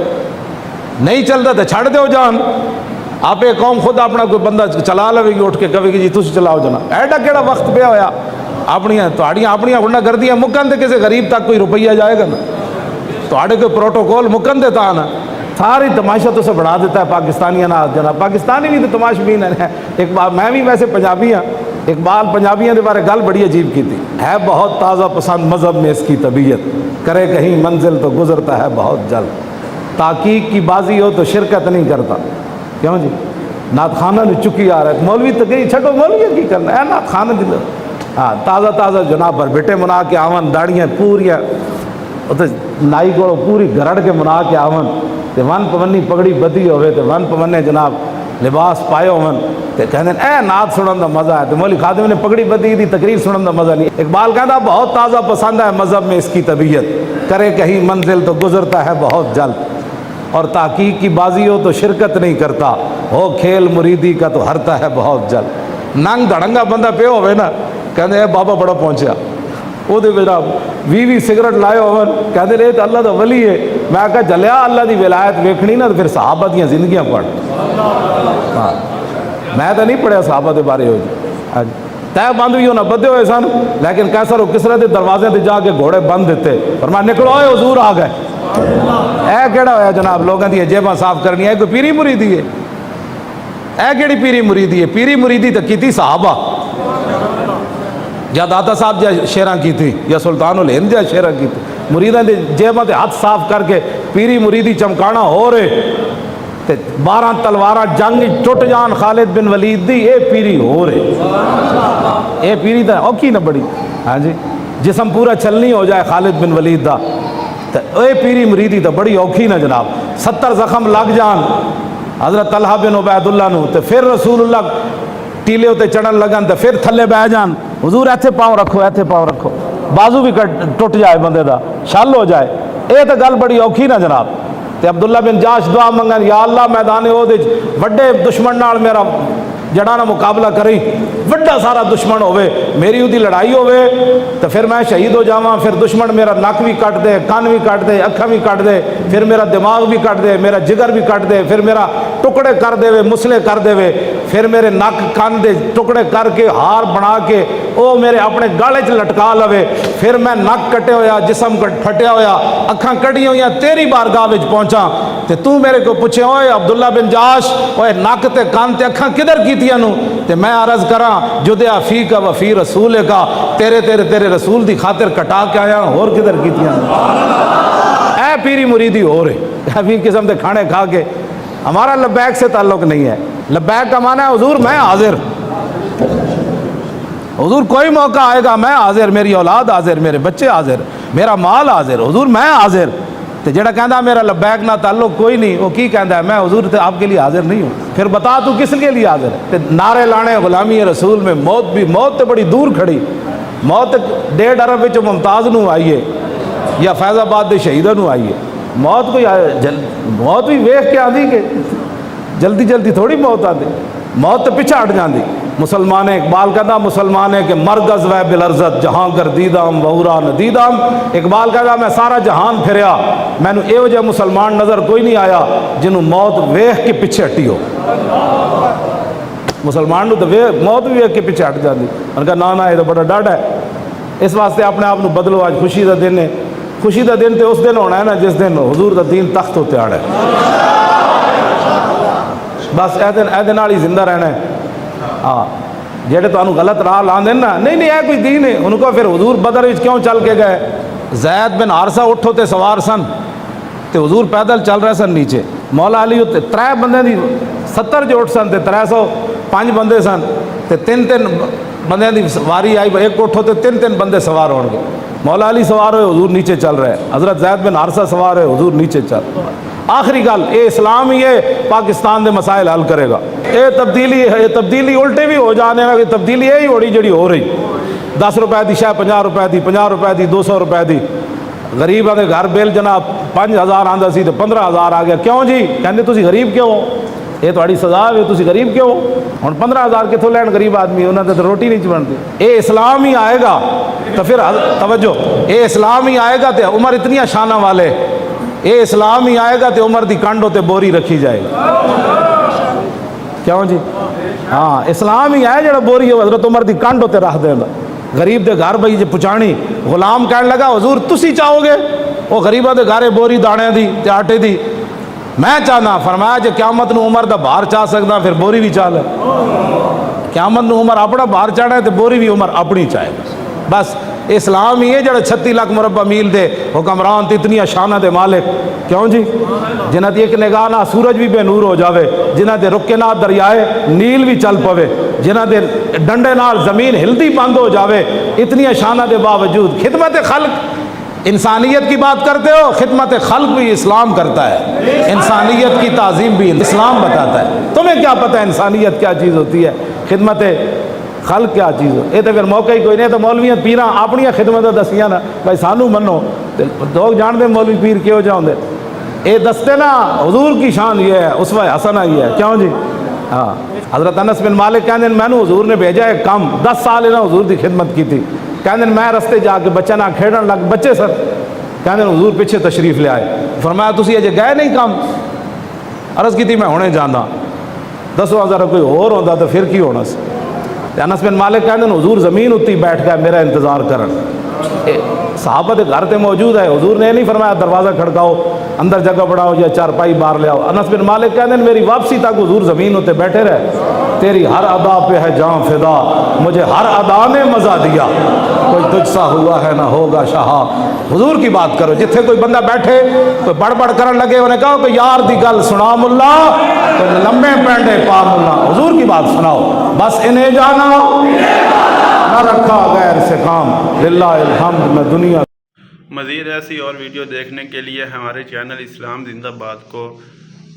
نہیں چلتا تو چھڑ دیو جان۔ آپ ایک قوم خود اپنا کوئی بندہ چلا لے گی اٹھ کے کہے گی جی تسی چلاؤ جناب، ایڈا کیڑا وقت پیا ہویا؟ اپنیاں گنڈا گردیاں مکن دے کسی غریب تک کوئی روپیہ جائے گا نا، تھوڑے کوئی پروٹوکول مکن دیتا نا، ساری تماشا تو سے بڑھا دیتا ہے پاکستانیاں نا جناب۔ پاکستانی بھی تو تماش بین ہے۔ ایک بار میں بھی ویسے پنجابی ہاں، اقبال پنجابیاں دے بارے گل بڑی عجیب کی تھی، ہے بہت تازہ پسند مذہب میں اس کی طبیعت، کرے کہیں منزل تو گزرتا ہے بہت جلد، تحقیق کی بازی ہو تو شرکت نہیں کرتا۔ کیوں جی نعت خانہ نے چکی آ رہا ہے، مولوی تو گئی چھٹو مولوی کی کرنا ہے، نعت خانہ دل ہاں تازہ جناب پر بیٹے منا کے آون، داڑیاں پوریاں نائی کو پوری گرڑ کے منا کے آون، تے ون پونی پگڑی بدی ہوئے تے ون پونے جناب لباس پائے ہون، تے کہندے اے نعت سنن دا مزہ ہے، تے مولوی خادم نے پگڑی بدی دی تقریر سنن دا مزہ نہیں۔ اقبال کہندا بہت تازہ پسند ہے مذہب میں اس کی طبیعت، کرے کہیں منزل تو گزرتا ہے بہت جلد، اور تحقیق کی بازی ہو تو شرکت نہیں کرتا، ہو کھیل مریدی کا تو ہرتا ہے بہت جلد۔ ننگ دھڑنگا بندہ پہ ہوئے نا کہندے اے بابا بڑا پہنچیا، وہ جناب 20 سگرٹ لائے ہو کہتے رہے تو اللہ دا ولی ہے. میں کہا چلیا اللہ دی ولایت ویکھنی نا تو پھر صحابہ دیاں زندگیاں پڑھ. ہاں میں تو نہیں پڑھیا صحابہ دے بارے ہو جی. طے بند بھی انہیں بدے ہوئے سن لیکن کیسر و کسرا دے دروازے تے جا کے گھوڑے بند دیتے. فرمایا نکلو اے حضور آ گئے. اے کیڑا ہویا جناب لوگوں دی جیباں صاف کرنی ہے کوئی پیری مریدی ہے؟ اے کیڑی پیری مریدی ہے؟ پیری مریدی تو کیتی صحابہ یا داتا صاحب جا شیراں کی تھی یا سلطان الہند جا شیراں کی تھی. مریداں دے جیباں تے ہاتھ صاف کر کے پیری مریدی چمکانا ہو رہے تے 12 تلواراں جنگ ٹوٹ جان خالد بن ولید دی اے پیری ہو رہے. اے پیری تے اوکھی نہ بڑی. ہاں جی جسم پورا چلنی ہو جائے خالد بن ولید دا تے اے پیری مریدی تے بڑی اوکھی نہ جناب. 70 زخم لگ جان حضرت طلحہ بن عبید اللہ نو تے پھر رسول اللہ ٹیلے ہوتے چڑھن لگن تے پھر تھلے بہ جان. حضور ایتھے پاؤں رکھو ایتھے پاؤں رکھو. بازو بھی ٹوٹ جائے بندے دا شل ہو جائے. اے تے گل بڑی اوکھی نہ جناب. تے عبداللہ بن جاش دعا منگن یا اللہ میدان احد وڈے دشمن نال میرا جڑا نہ مقابلہ کری وڈا سارا دشمن ہوئے میری اودی لڑائی ہوئے تو پھر میں شہید ہو جاواں. پھر دشمن میرا نک بھی کٹ دے کان بھی کٹ دے اکھاں بھی کٹ دے پھر میرا دماغ بھی کٹ دے میرا جگر بھی کٹ دے پھر میرا ٹکڑے کر دے مسلے کر دے پھر میرے نک کان دے ٹکڑے کر کے ہار بنا کے او میرے اپنے گالے چ لٹکا لوے. پھر میں نک کٹے ہویا جسم پھٹیا ہویا اکھاں کڑی ہوئی تیری بارگاہ وچ پہنچا تے تو میرے کو پوچھے اوئے عبداللہ بن جاش اوئے نک تے کان تے اکھاں کدھر کیتیاں نو تے میں عرض کراں جدیا فی کا وفی رسول کا تیرے رسول دی خاطر کٹا کے آیا اور کدھر کیتیاں. اے پیری مریدی ہو رہے ابھی قسم دے کھانے کھا کے. ہمارا لبیک سے تعلق نہیں ہے. لبیک کا معنی ہے حضور میں حاضر. حضور کوئی موقع آئے گا میں حاضر میری اولاد حاضر میرے بچے حاضر میرا مال حاضر حضور میں حاضر. تے جڑا کہندا میرا لبیک نہ تعلق کوئی نہیں وہ کی کہندا ہے میں حضور تے آپ کے لیے حاضر نہیں ہوں. پھر بتا تو کس کے لیے حاضر ہے؟ تے نعرے لانے غلامی رسول میں موت تے بڑی دور کھڑی. موت 1.5 ارب وچ ممتاز نو آئیے یا فیض آباد دے شہیداں نو آئیے. موت کوئی موت بھی ویکھ کے آندی کہ جلدی جلدی تھوڑی موت آتی. موت تے پیچھے ہٹ جاندی. مسلمان اقبال کہتا مسلمان ہے کہ مرگز و بلرزت جہاں گردیدام وہورا ندیدام. اقبال کہتا میں سارا جہان پھریا مینو ایو جہ مسلمان نظر کوئی نہیں آیا جنہوں موت ویکھ کے پیچھے ہٹی ہو. مسلمان نو تو موت بھی ویکھ کے پیچھے ہٹ جاندی. انہوں نے کہا نا یہ تو بڑا ڈاڈ ہے. اس واسطے اپنے آپ بدلو. آج خوشی دا دن ہے. خوشی دا دن تو اس دن ہونا ہے نا جس دن حضور دا دین تخت ہوتے آڑا ہے. بس اے دن والی زندہ رہنا ہے. ہاں جہے تو غلط راہ لاندے نا نہیں اے کوئی دین ہے. ان کو پھر حضور بدر وچ کیوں چل کے گئے؟ زید بن حارثہ اٹھو تے سوار سن تے حضور پیدل چل رہے سن نیچے. مولا علی 3 بندے دی 70 جو اٹھ سن تے 305 بندے سن تے 3 بندے دی سواری آئی. ایک اٹھو تے 3 بندے سوار ہون گے. مولا علی سوار ہوئے حضور نیچے چل رہے. حضرت زید بن حارثہ سوار ہوئے حضور نیچے چل. آخری گل اے اسلام ہی ہے پاکستان دے مسائل حل کرے گا. اے تبدیلی الٹے بھی ہو جانے نا. تبدیلی یہی ہوڑی جڑی ہو رہی 10 روپے دی شاید 50 روپے دی 50 روپے دی 200 روپے دی. غریباں دے گھر بل جناب 5000 آندا سی تے 15000 آ گیا. کیوں جی؟ کہندے تسی غریب کیوں ہو؟ یہ تھوڑی سزا ہے تسی غریب کیوں ہو؟ ہن 15000 کتھوں لین غریب آدمی انہاں تے روٹی نہیں بنتی. اے اسلام ہی آئے گا تو پھر توجہ اے اسلام ہی آئے گا تے عمر اتنی شانہ والے. اے اسلام ہی آئے گا تے عمر دی کنڈ تے بوری رکھی جائے گی. کیوں جی؟ ہاں اسلام ہی آئے جڑا بوری حضرت عمر دی کنڈ تے رکھ دے گا. غریب دے گھر بھائی جی پہنچانی. غلام کہنے لگا حضور تسی چاہو گے وہ غریباں دے گھر بوری دانے دی تے آٹے دی؟ میں چاہنا. فرمایا جے قیامت نو عمر دا بھار چاہ سکدا پھر بوری بھی چاہ لے. قیامت نو عمر اپنا بھار چاہنا ہے تے بوری بھی عمر اپنی چاہے. بس اسلام ہی ہے جڑا 36 لاکھ مربع میل دے حکمران تے اتنی شانہ دے مالک. کیوں جی؟ جنہ دی ایک نگاہ نہ سورج بھی بے نور ہو جاوے. جنہ دے رکے نہ دریائے نیل بھی چل پوے. جنہ دے ڈنڈے نال زمین ہلدی بند ہو جاوے. اتنی شانہ دے باوجود خدمت خلق انسانیت کی بات کرتے ہو. خدمت خلق بھی اسلام کرتا ہے. انسانیت کی تعظیم بھی اسلام بتاتا ہے. تمہیں کیا پتہ ہے انسانیت کیا چیز ہوتی ہے؟ خدمت خلق کیا چیز ہو؟ یہ تو پھر موقع ہی کوئی نہیں. تو مولویاں پیراں اپنی خدمت دسیاں نا بھائی سانو منو. لوگ جانتے مولوی پیر کیوں جاؤں دے. یہ دستے نا حضور کی شان یہ ہے اسوہ حسنہ یہ ہے. کیوں جی؟ ہاں حضرت انس بن مالک کہتے ہیں میں نے حضور نے بھیجا ایک کام 10 سال انہوں حضور دی خدمت کی تھی. کہندے میں رستے جا کے بچے نہ کھیڑن لگ بچے سر کہندے حضور پیچھے تشریف لے آئے فرمایا تسی اجے گئے نہیں کام عرض کی تھی میں ہونے جانا دسو ذرا کوئی اور ہوتا تو پھر کی ہونا سی انس بن مالک کہندے حضور زمین اتنی بیٹھ گئے میرا انتظار کرن صحابہ کے گھر تے موجود ہے حضور نے نہیں فرمایا دروازہ کھڑکاؤ اندر جگہ بڑھاؤ یا چارپائی باہر لے آؤ انس بن مالک کہندے میری واپسی تک حضور زمین ہوتے بیٹھے رہے تیری ہر ادا پہ ہے جان فدا مجھے ہر ادا نے مزہ دیا کوئی تجھ سا ہوا ہے نہ ہوگا شاہا حضور کی بات کرو جتھے کوئی بندہ بیٹھے کوئی بڑھ بڑھ کرن لگے انہیں کہو کہ یار دی گل سنا ملا کوئی لمبے پینڈے پا ملا حضور کی بات سناؤ بس انہیں جانا نہ رکھا غیر سے کام للہ الحمد میں دنیا مزید ایسی اور ویڈیو دیکھنے کے لیے ہمارے چینل اسلام زندہ باد کو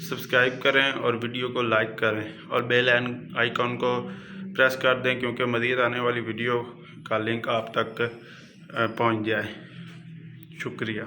سبسکرائب کریں اور ویڈیو کو لائک کریں اور بیل آئیکن کو پریس کر دیں کیونکہ مزید آنے والی ویڈیو کا لنک آپ تک پہنچ جائے شکریہ